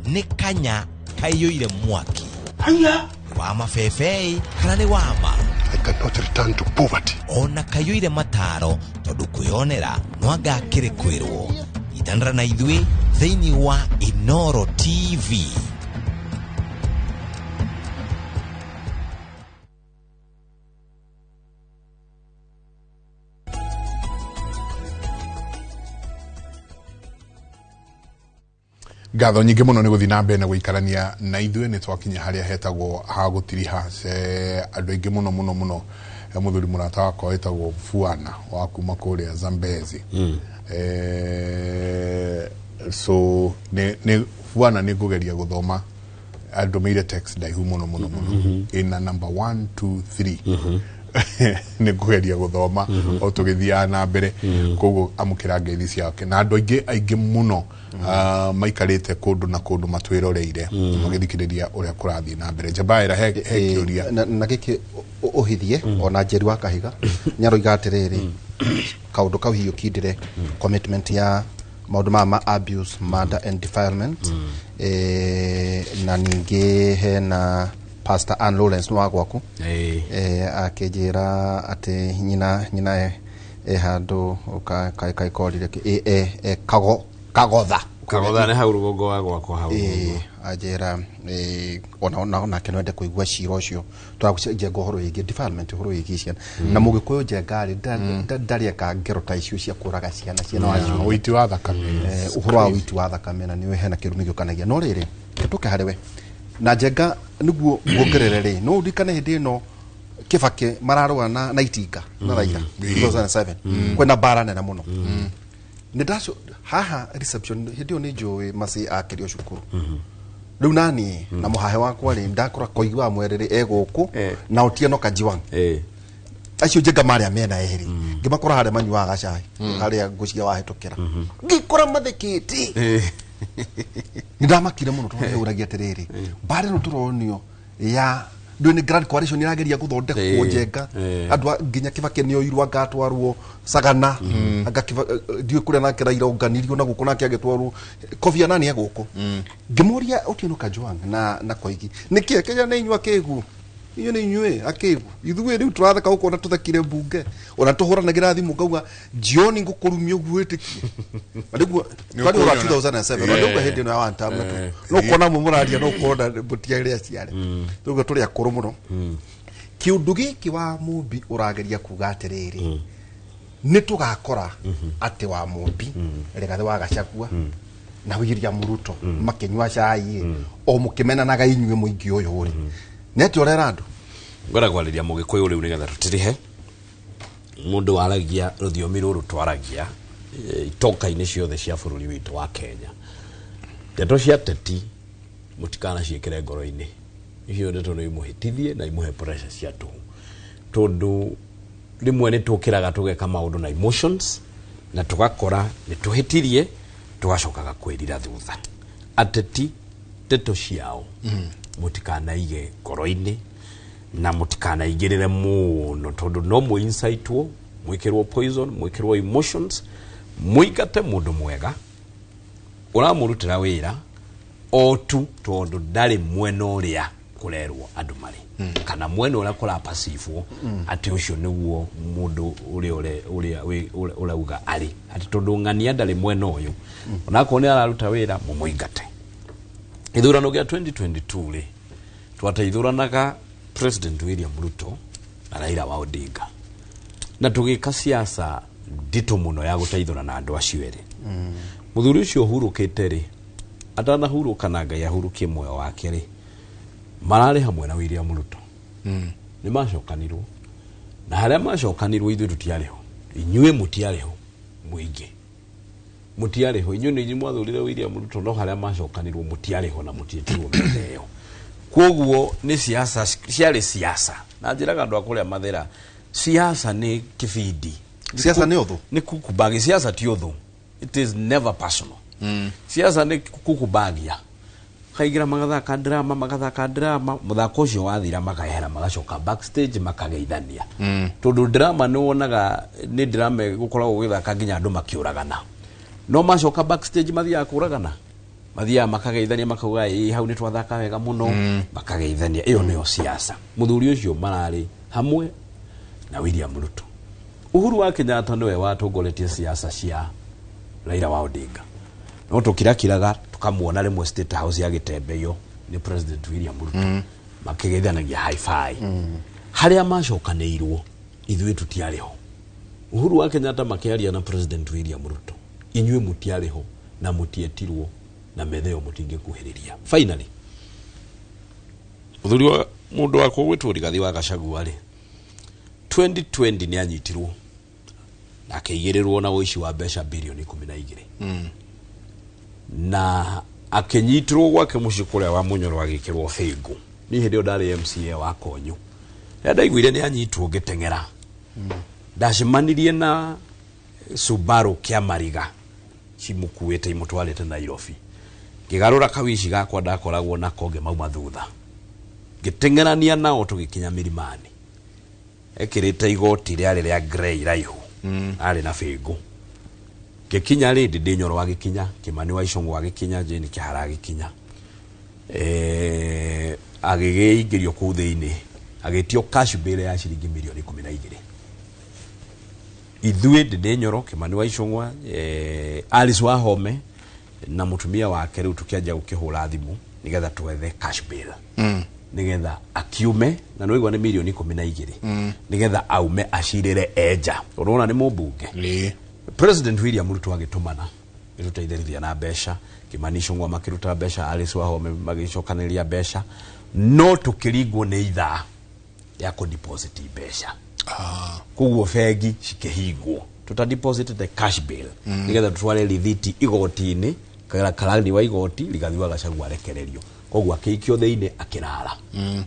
ni kanya kaiyuire mwaki aya wa mafefei kana ni wama I cannot return to poverty ona kayuire mataro tondu kwionera nwanga kire kwirwo itandara na ithwe thiini wa Inoro TV. Gatho nyingi muno ni guthi na mbere na guikarania na ithwe ni twakinya haria hetagwo ha gutiri hase andu aingi muno muthuri murata wakwa wetagwo Fuana wa kuma kuria Zambezi. So ne Fuana ni gugeria guthoma andu meire text ndaihu muno ina number 1 2 3 ni gugeria guthoma o tugithia na mbere koguo amukira ngeithi ciake na andu aingi muno maikarite kundu na kundu matwiroreire magithikiriria uria kurathii na mbere Jabaira he kiuria na giki uhithie ona njeri wa kahiga nyaro igatiriri kaundu kau hiyo kidire commitment ya maundu ma abuse murder and defilement na ningi he na Pastor Ann Lawrence wa gwaku akijira ati nyina handu kai kolire kagodha ne hauru gogo wa gwako hau ajera ona kenwende kuigwa ciro cio twagucenjia ngohoro yigi development horo yigi ciana na mugikuyu njengari ndari ka ngero ta icio cia kuraga ciana wacio witi wa thakame uhoro wa witi wa thakame na niwe hena kirumi gikanagia no riri tuke hariwe na njenga niguo ngongerere ri no ndikane hindi no Kibaki mararwa na itinga na Raila 2007 kwena bara nene muno ndacho haha reception hindi oni njui masi akirio cukuru riu nani na muhahe wakwa ri ndakora koigwa mwerere eguku na Otieno Kajiwang acio njenga maria mena eri ngimakora hare manyuaga cai haria ngucia wahetukira ngikora mathikiti ndamakire muno tondu uragia tiriri bare no turonio ya ndwini grand coalition irageria guthondekwo njenga andu nginya Kibaki nio irwa ngatwarwo Sagana ndiwe kuria na Raila unganirio na guku nake agitwarwo Kofi Annan eguku ngimuria Otieno Kajwang na Koigi nikie Kenya ni inywa kigu iyo ni nywe akigu ithuwe riu turatheka uko na tuthekire bunge ona tuhuranagira thimu kauga jioni ngukurumia gwitikie niguo kwani ura 2007 no ndio hindi no ya one time no kona mumuraria no kona butia ria ciare tugo turi akuru muno kiundu giki wa Mumbi urageria kuga atiriri ni tugakora ati wa Mumbi Rigathi wa Gachagua na William Ruto makinywa cai o mukimenanaga inywe muingi uyu uri neti orera andu ngora kwaliria mugikuyu riu nigetha tutirihe mundu waragia ruthiomi ruru twaragia itoka-ini ciothe cia bururi witu wa Kenya ndeto cia teti mutikana ciikire ngoro-ini icio ndeto ni imuhitithie na imuhe pressure cia tu tondu rimwe ni tukiraga tugeka maundu na emotions na tugakora ni tuhitirie tugacokaga kwirira thutha ateti ndeto ciao mutikanaige ngoro-ini na mutikanaigirire muno tondu no mu insight wo mwikirwo poison mwikirwo emotions muigate mundu mwega uramurutira wira o tu tondu ndari mweno ria kurerwo andu mari kana mweno ria kura pasifwo ati ucio niguo mundu uria uga ari ati tondu ngania ndari mweno uyu onako ni araruta wira mumuigate ithurano gya 2022 ri twataithuranaga President William Ruto na Raila wa Odinga na tugika siasa ndito muno ya gutaithurana andu acio eri muthuri ucio hurukite ri atana hurukana Ngai ahurukie moyo wake ri marari hamwe na William Ruto ni macokanirwo na haria macokanirwo ithu tutiariho inyue mutiariho muingi mutiariho inyue ni mwathurire William Ruto no haria macokanirwo mutiariho na mutietirwo mbeo koguo ni siasa ciari siasa na njiraga andu akuria mathera siasa ni kibindi siasa ni uthu ni kukubagi siasa ti uthu it is never personal siasa ni kukubagia kaigira magathaka drama muthako ucio wathira makahera magacoka backstage makageithania tondu drama ni wonaga ni drama gukoragwo githaka nginya andu makiuragana no macoka backstage mathia kuragana mathia makageithania makauga hau ni twathaka wega muno makageithania iyo niyo siasa muthuri ucio marari hamwe na William Ruto Uhuru wa Kenyatta niwe watongoretie siasa cia Raila wa Odinga no tukirakiraga tukamuona rimwe State House ya Gitembeyo ni President William Ruto makigeithanagia high five haria macokanirwo ithuĩ tutiariho Uhuru wa Kenyatta makiaria na President William Ruto inyue mutiariho na mutietirwo na metheo mutinge kuhiriria finally uthuri wa mundu wa kwitwo Rigathi wa Gachagua ri 2020 ni anyitirwo na akeigirirwo na uici wa mbeca bilioni 12 na akenyitirwo gwake muciĩ kuria wa Munyoro agikirwo Fingu ni hindi ndari MCA wa Konyo ndaiguire ni anyitwo ngitengera ndacemanirie na Subaru Kiamariga cimukuite imutwarite Nairobi ngigarura kawici gakwa ndakoragwo nako mauma thutha ngitengerania nao tugikinya Milimani ekirite igoti riari ria grey raihu ari na Fingu gikinya rindi Ndinyoro agikinya Kimani wa Icũng'wa agikinya Jane Kĩhara agikinya agigĩingĩrio kũu thĩinĩ agĩtio cash bail ya ciringi milioni 12 ithuĩ Ndinyoro Kimani wa Icũng'wa Alice Wahome na mutumia wake riu tukianja gukihura thimu nigetha twethe cash bail nigetha akiume na no igwa ni milioni 12 nigetha aume ashirire eja urona ni mubunge President William Ruto agitumana irutaithirithia na besha Kimani Icũng'wa makiruta besha Alice Wahome magicokaniria besha no tukirigwo ni ithaa ya ku deposit besha kuguo fegi cikihingwo tuta deposit the cash bail nigetha tutware rithiti igoti-ini karani wa igoti Rigathi wa Gachagua arekererio koguo akikio thiini akirara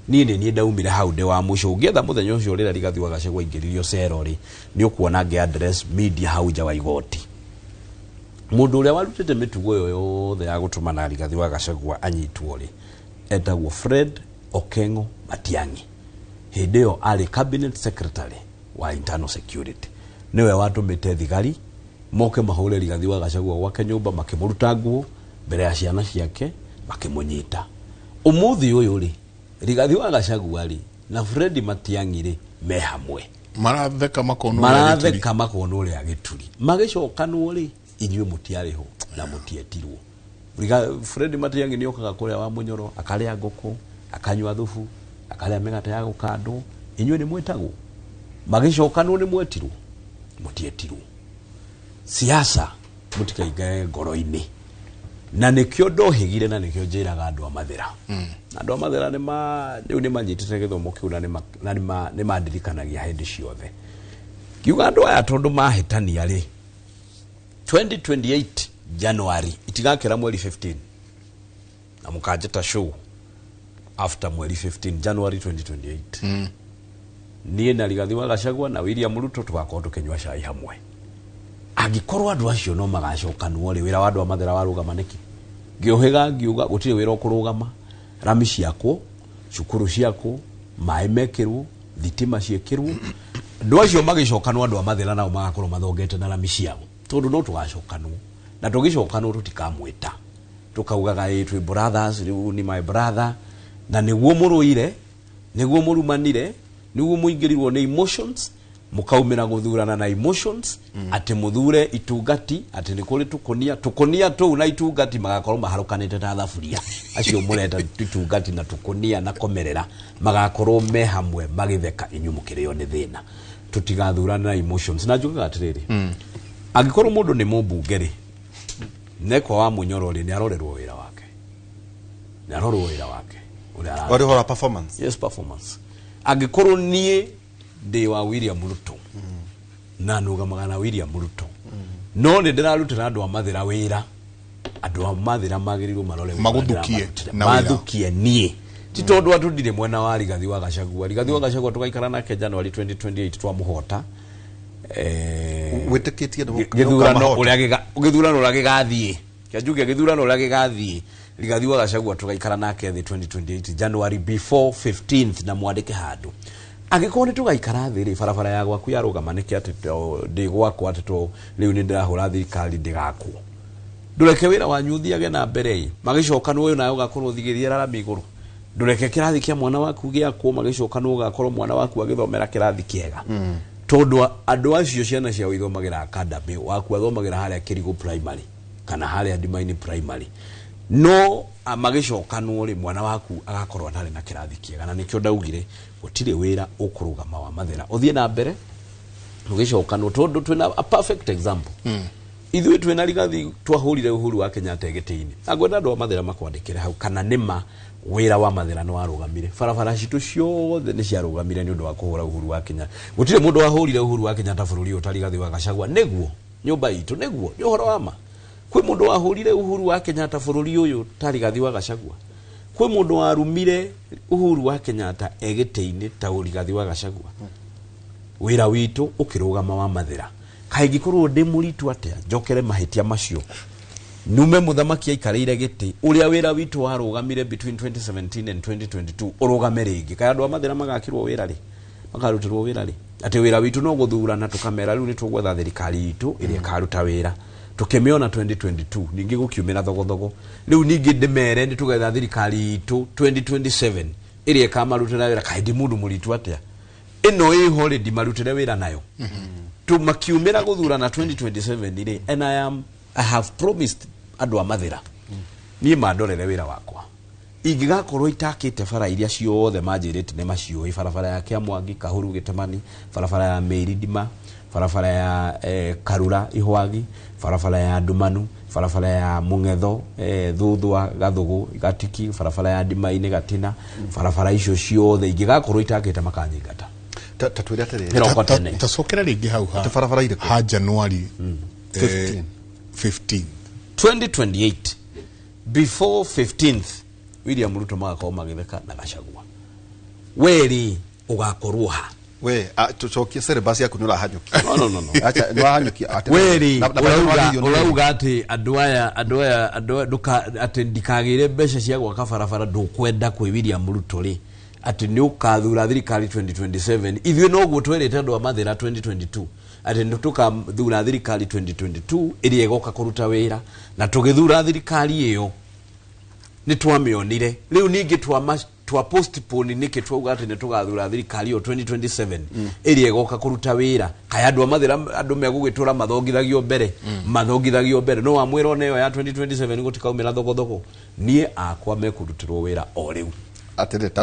ni ndaumire hau de wa muico ungetha muthenya ucio rira Rigathi wa Gachagua ingiririo cerori ni ukuona nge address media hau ja wa igoti mundu uria warutite mitugo yo yothe ya gutumana Rigathi wa Gachagua anyitwo ri etagwo Fred Okengo Matiang'i hindi yo ari cabinet secretary wa internal security niwe watumite thigari moke mahore Rigathi wa Gachagua gwake nyumba makimuruta nguo mbere ya ciana ciake makimunyita umuthi uyu ri Rigathi wa Gachagua ri na Fred Matiang'i ri me hamwe maratheka makono ria gituri magicokanwo ri inyuĩ mutiarĩho na mutietirwo Fred Matiang'i nĩ okaga kũrĩa wa Munyoro akarĩa ngũkũ akanyua thubu akarĩa mĩgate ya gũkandwo inyuĩ nĩ mwĩtagwo magicokanwo nĩ mwetirwo mutietirwo siasa mutikaingae ngoro-inĩ na nikio ndohigire na nikio njiraga andu a mathira andu a mathira ni manyitite githomo kiu na ni mandirikanagia hindi ciothe kiuga andu aya tondu mahitania ri 2028 January itigakira mweri 15 na mukajeta show after mweri 15 January 2028 nie na Rigathi wa Gachagua na William Ruto tugakorwo tukinywa cai hamwe agikorwo andu acio no magacokanwo ri wira wa andu a mathira warugama niki ngiohega ngiuga gutire wira ukurugama rami ciako cukuru ciako mai mekirwo thitima ciekirwo andu acio magicokanwo andu a mathira nao magakorwo mathongete na rami ciao tondu no tugacokanwo na tugicokanwo tutikamwita tukaugaga twi brothers riu ni my brother na niguo muruire niguo murumanire niguo muingirirwo ni emotions mukaumira guthurana na emotions ati muthure itungati ati ni kuri tukonia tu na itungati magakorwo maharukanite ta thaburia acio mureta itungati na tukonia na komerera magakorwo me hamwe magitheka inyumukirio ni thina tutigathurana na emotions na njugaga atiriri agikorwo mundu ni mumbungeri neko wa Munyoro ri ni arorerwo wira wake uri hora performance yes performance agikorwo nie ndi wa William Ruto na nugamaga na William Ruto no ni ndirarutira andu a mathira wira andu a mathira magirirwo marore maguthukie nie ti tondu atundire mwena wa Rigathi wa Gachagua tugaikara nake January 2028 twamuhota witikitie githurano uria gigathie kiajuge githurano uria gigathie Rigathi wa Gachagua tugaikara nake the 2028 January before 15th na mwandike handu agikoni tugaikara thiri barabara ya gwaku ya rugamanike ati ndi gwakwa ati to riu ni ndirahura thirikari ndigakwo ndureke wira wanyu thiage na mbere magicokana uyu nayo gakorwo thigiria rami iguru ndureke kirathi kia mwana waku giakwo magicokana ugakorwo mwana waku agithomera kirathi kiega tondu andu acio ciana cia ithomagira academy waku athomagira haria Kirigo primary kana haria Dimaini primary no amagicokanwo ri mwana waku agakorwo atari na kirathi kiega na nikio ndaugire gutire wira ukurugama wa mathira uthie na mbere mugicokanwo tondu twina a perfect example ithuĩ twina Rigathi twahurire Uhuru wa Kenyatta gitini agwenda andu a mathira makwandikire hau kana nima wira wa mathira no warugamire barabara citu ciothe ni ciarugamire ni undu wa kuhura Uhuru wa Kenyatta gutire mundu wahurire Uhuru wa Kenyatta bururi utari Rigathi wa Gachagua niguo nyumba itu niguo ni uhoro wa ma kwi mundu wahurire Uhuru wa Kenyatta bururi uyu ta Rigathi wa Gachagua kwi mundu warumire Uhuru wa Kenyatta egitini ta Rigathi wa Gachagua wira witu ukirugama wa mathira kaigi korwo ndi muritu atia njokere mahitia macio nume muthamaki aikarire giti uria wira witu warugamire between 2017 and 2022 urugame ringi kaya andu a mathira magakirwo wira ri makarutirwo wira ri ati wira witu no guthurana tukamera riu ni tugwetha thirikari itu iria karuta wira tukemiona 2022 ningi gukiumira thogothogo riu ningi ndimere ndi tugetha thirikari itu 2027 iria kamarutira wira kaidi mundu muritu atia ino iho ri ndimarutire wira nayo tu makiumira guthurana 2027 ri and I have promised andu a mathira ni mandorere wira wakwa ingigakorwo itakite bara iria ciothe manjirite ne macio barabara ya Kiamwangi Kahuru Gitemani barabara ya Meridima barabara ya Karura Ihwagi barabara ya Dumanu barabara ya Mungetho Thuthwa Gathugu Gatiki barabara ya Dimaini Gatina barabara icio ciothe ingigakorwo itakite makanyingata tatwira tere tasokera ringi hau ha barabara ire ha January 15 2028 before 15th William Ruto magakorwo magitheka na Gachagua weri ugakorwo ha we tucokie cerebasi yaku nura hanyuki no acha no hanyuki ate weri urauga ati andu aya duka ati ndikagire mbeca cia gwaka barabara ndukwenda kwi William Ruto ri ati ni ukathura thirikari 2027 ithuĩ no guo twerete andu a mathira 2022 ati ndutuka thura thirikari 2022 iria igoka kuruta wira na tugithura thirikari iyo ni twamionire riu ningi twa postpone nike twauga ati netugathura thirikari yo 2027 eri egoka kuruta wira kaya andu amathira andu megugwitura mathongithagio mbere no amwira oneyo ya 2027 gutikaumira thogothoko nie akwa mekurutirwo wira o riu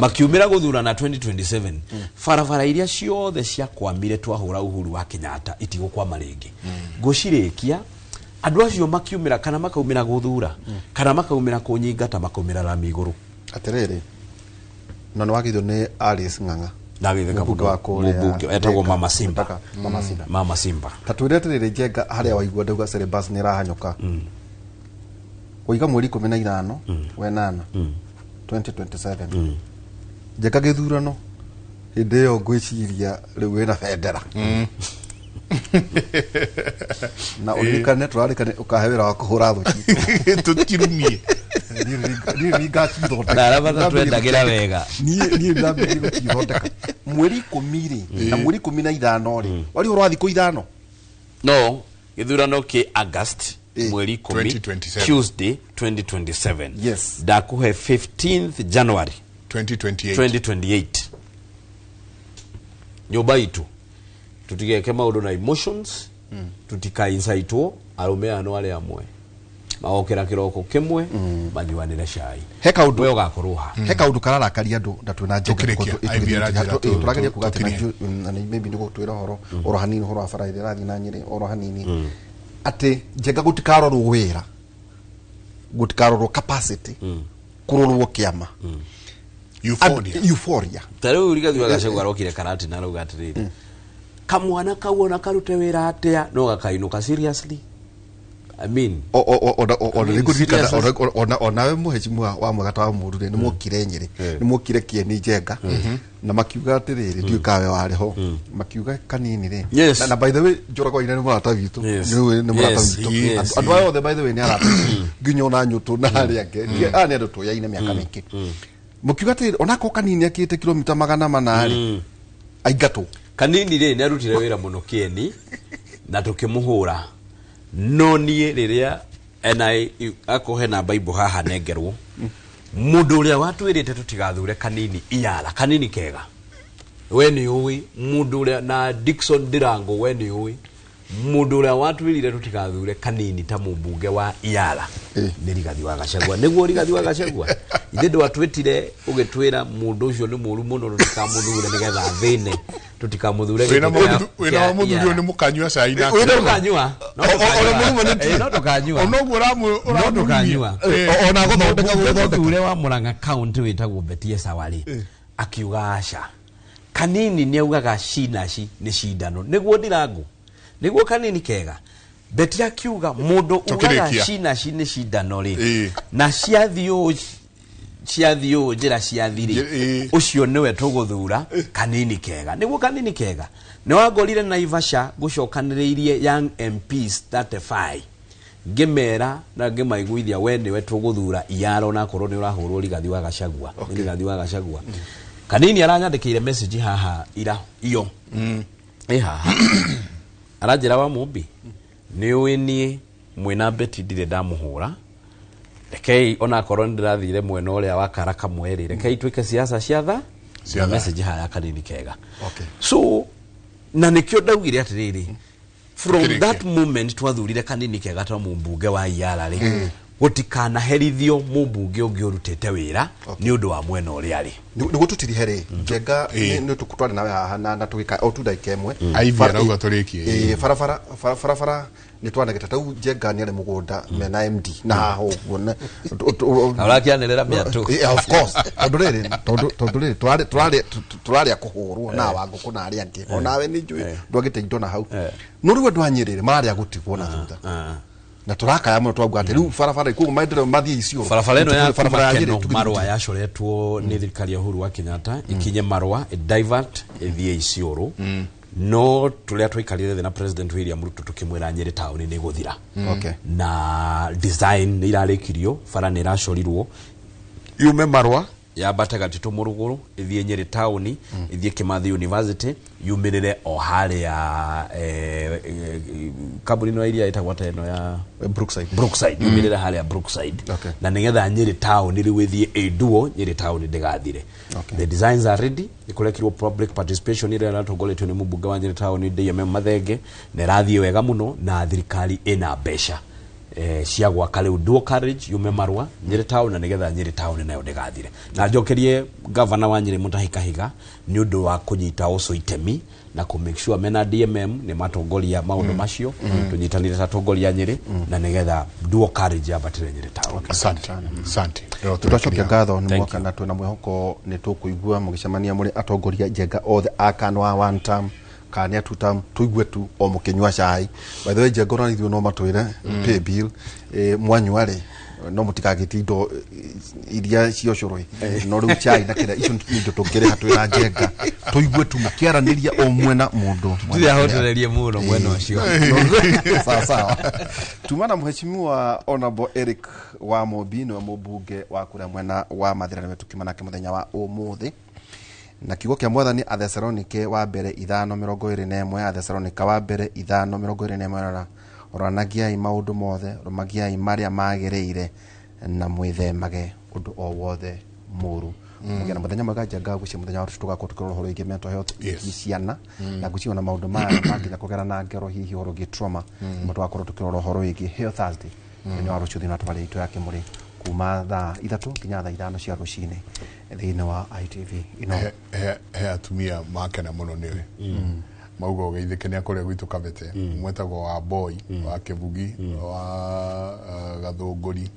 makiumira guthura na 2027 farafara iria ciothe cia kwamire twahura Uhuru wa Kenyatta itigukwa ringi gucirikia andu acio makiumira kana makaumira guthura kana makaumira kunyingata makaumira rami iguru atiriri no nwagithio ni Alice Ng'ang'a ndagitheka mubunge etagwo Mama Simba tatwire atiriri Njenga haria waigua ndauga syllabus ni rahanyuka kuiga mweri 15 wenana 2027 Njenga githurano hindi yo ngwiciria riu wina bendera na ulikane turarikane ukahewera wa kuhura thuki tutirumie ni ngakithondeka na arabata twendagira wega ni ndambi gukithondeka mweri 10 na mweri 15 ri wari urathi ku ithano no githurano ki August mweri 10 Tuesday 2027 yes ndakuhe 15th January 2028 nyoba itu tutigeke maundu na emotions tutika insightwo arume ano ale amwe maokera kiroko kimwe banywanire cai heka undu we ugakuruha heka undu kararakaria andu ndatwina Njenga turageria kuga ati na maybe ndiko twira horo oro hanini horo afara ire rathi na nyiri oro hanini ati Njenga gutikarorwo wira gutikarorwo capacity kurorwo kiama euphoria tare urigathwa gacegwa rokire karati na ruga atiriri kamwana kawona karute wira atia no gakainuka seriously I mean ona muhecimu wa mwagata wa murure ni mukire Nyeri ni mukire Kieni Njenga na makiuga atiriri ndiukawe wariho makiuga kanini ri na by the way njoragwa ina ni murata witu ni murata witu andu ayo by the way ni arata nginyo na nyutu na ari ake ani andu to yaine miaka mingi mukiuga atiriri ona ko kanini akite kilomita 400 aigato kanini ri ni arutire wira muno Kieni na tukimuhura no nie riria enai akohe na Bible haha nengerwo mundu uria watwirite tutigathure kanini iyala kanini kega we ni uwi mundu uria na Dickson Dirango we ni uwi mundu uria watwirire tutigathure kanini ta mumbunge wa iyala ni Rigathi wa Gachagua niguo Rigathi wa Gachagua ithe watwitire ugitwira mundu ucio ni muru muno tutikamuthura nigetha thine tutikamuthure wina muthurio ni mukanywa cai na wina mukanywa no tukanywa onoguo tukanywa ona guthondeka ure wa Murang'a county witagwo Betie Sawari akiuga aca kanini ni augaga cinaci ni cindano niguo Ndirangu niguo kanini kega Betie akiuga mundu ugaga cinaci ni cindano ri na ciathio njira ciathiri ucio niwe tuguthura kanini kega niguo kanini kega ni wagorire Naivasha gucokaniriirie young MPs 35 ngimera na ngimaiguithia we niwe tuguthura iyaro na korwo ni urahurwo Rigathi wa Gachagua Rigathi wa Gachagua kanini aranyandikire message haha ira iyo haha arajira wa mumbi ni uinie mwina beti ndire ndamuhura rekei ona korwo ndirathire mwena uria wa Karaka mweri rekei twike siasa ciatha message haya kanini kega so na nikio ndaugire atiriri from that moment twathurire kanini kega ta mumbunge wa iyala ri gutikana herithio mumbunge ungi urutete wira ni undu wa mwena uria ri niguo tutiri here Njenga ni tukutwari nawe haha na tuika o tudaika imwe aivi arauga turikie farafara ni twanageta tau Njenga ni ari mugunda mena MD na haho guona arakianirira miatu of course tonduriri turari akuhurwo na wangu kuna ari angi onawe ni njui ndwagite indo na hau no riwe ndwanyirire mari agutigwo na thutha na turakaya mo twagwa ati riu farafara ikugo maendeleo mathie icio farafara ino ya farafara marwa yacoretwo ni thirikari ya Uhuru wa Kenyatta ikinye marwa divert ethie icioro no tulia twikarire na President William Ruto tukimwira Nyeri town ni guthira na design ni irarikirio fara ni racorirwo yume marwa ya batagatitu muruguru ithie Nyeri town ithie Kimathi University yumirire o hali ya kaburi no iria itagwa teno ya Brookside yumirire hali ya Brookside na nigetha Nyeri town ri withie eduo Nyeri town ndigathire the designs are ready ikolekirwo public participation ire na togoletio ni mubunge wa Nyeri town DMM Mathenge ne rathie wega muno na thirikari ina besha cia gwaka riu dual carriage yume Marua Nyeri town na nigetha Nyeri town nayo ndigathire na njokerie governor wa Nyeri Mutahi Kahiga ni undu wa kunyita uso itemi na ku make sure mena DMM ni matongoria maundu macio tunyitanire ta tongoria Nyeri na nigetha dual carriage ya batire Nyeri town. Asante tutacokia ngatho ni mwaka na twina mwihoko ni tukuigua mugicemania muri atongoria jenga othe akanwa one term kania tutam tuigwe tu o mukinywa cai by the way jengora nithio no matwire pay bill mwanyware no mutikagiti indo iria ciocuroi no riu chai na kira icio indo tungire hatwira jenga tuigwe tu mukiaraniria o mwena mundu tuya hotererie muno mwena ucio sawa tumana mheshimiwa honorable Eric wa Mobino mubunge wa kura mwena wa Mathira na tukimana ke muthenya wa umuthi na kigo kia mwathani Athesalonike wa mbere 5:21 Athesalonike wa mbere 5:21 oranagiai maundu mothe rumagiai maria magereire na mwithemage undu o wothe muru mugena muthenya mwega janga gucia muthenya wa tugakwo tukirora horo ige mental health ciana na guciona maundu maya manginya kugera na ngero hihi horo gi trauma mutu akoro tukirora horo ige health Thursday ni wa rucio thina tubale itu yake muri kuma thaa 3 nginya thaa 5 cia rucini thini wa ITV ino he atumia makena muno niwe maugo geithike ni akore gwitu Kabete mwetagwo wa boy wa Kibugi wa Gathunguri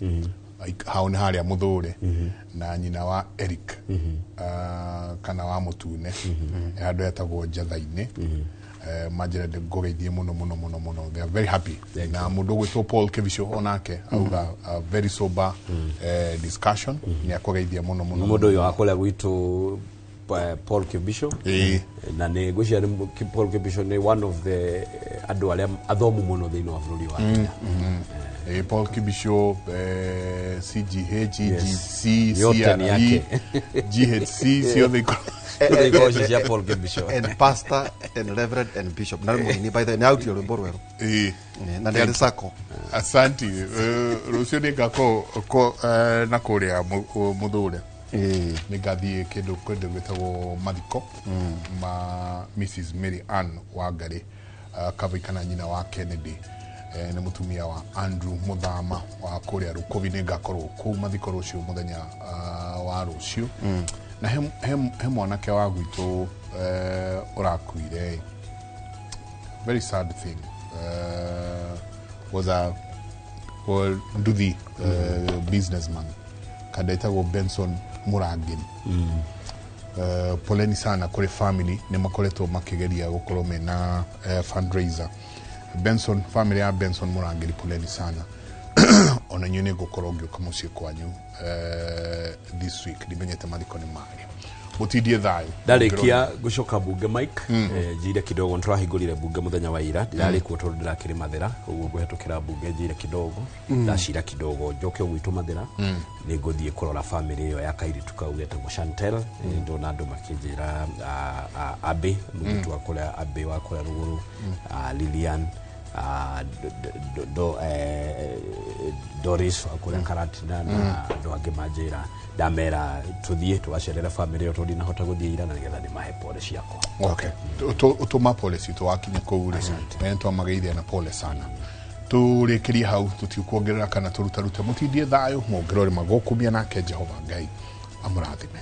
hau ni haria Muthure na nyina wa Eric kana wa Mutune andu etagwo Njathaini majere de gogeithie muno they are very happy na mundu gwitwo Paul Kibicho onake auga very sober discussion ni akogeithia muno mundu yo akola gwitu Paul Kibicho na ne gwishia Paul Kibicho ni one of the adu ale athomu muno thini wa bururi wa Kenya Paul Kibicho CGH GC GHC sio they Paul Kibicho and pastor and reverend and bishop na ni by the audio Lomborwero na ndio sako asante rucio ni gako na kuria Muthure nigathie kindu kwende gwetagwo mathiko ma Mrs Mary Ann Wangari kavaikana nyina wa Kennedy ni mutumia wa Andrew Muthama wa kuria Rukovi ni gakorwo ku mathiko rucio muthenya wa rucio na he mwanake wa gwitu urakuire very sad thing was a nduthi businessman kadaitagwo Benson Murangiri poleni sana kuri family ni makoretwo makigeria gukorwo mena fundraiser Benson family ya Benson Murangiri poleni sana ona nyune gukorwo ngioka mucie kwanyu this week dimenyete maliko ni mari mutidie thayo ndarikia gucoka bunge Mike jire kidogo nturahingurire bunge muthenya wa ira ndirarikuo tondu ndirakiri Mathira uguo guhetukira bunge jire kidogo ndashira kidogo njoke gwitu Mathira ni nguthie kurora family yo ya kairitu kaugete go Chantel ndo na andu makinjira Abe mutu akora Abe wa kora ruguru Lilian Doris akora Karatina na ndo angemajira damera tuthie tugacerera family yo todi na hota guthie ira na nigetha ni mahe pole ciako okay utuma pole citu wakinya kuure mento mageithia na pole sana turikiria hau tutikuongerera kana turutarute mutindie thayo mongerore magokumia nake Jehova Ngai amurathime.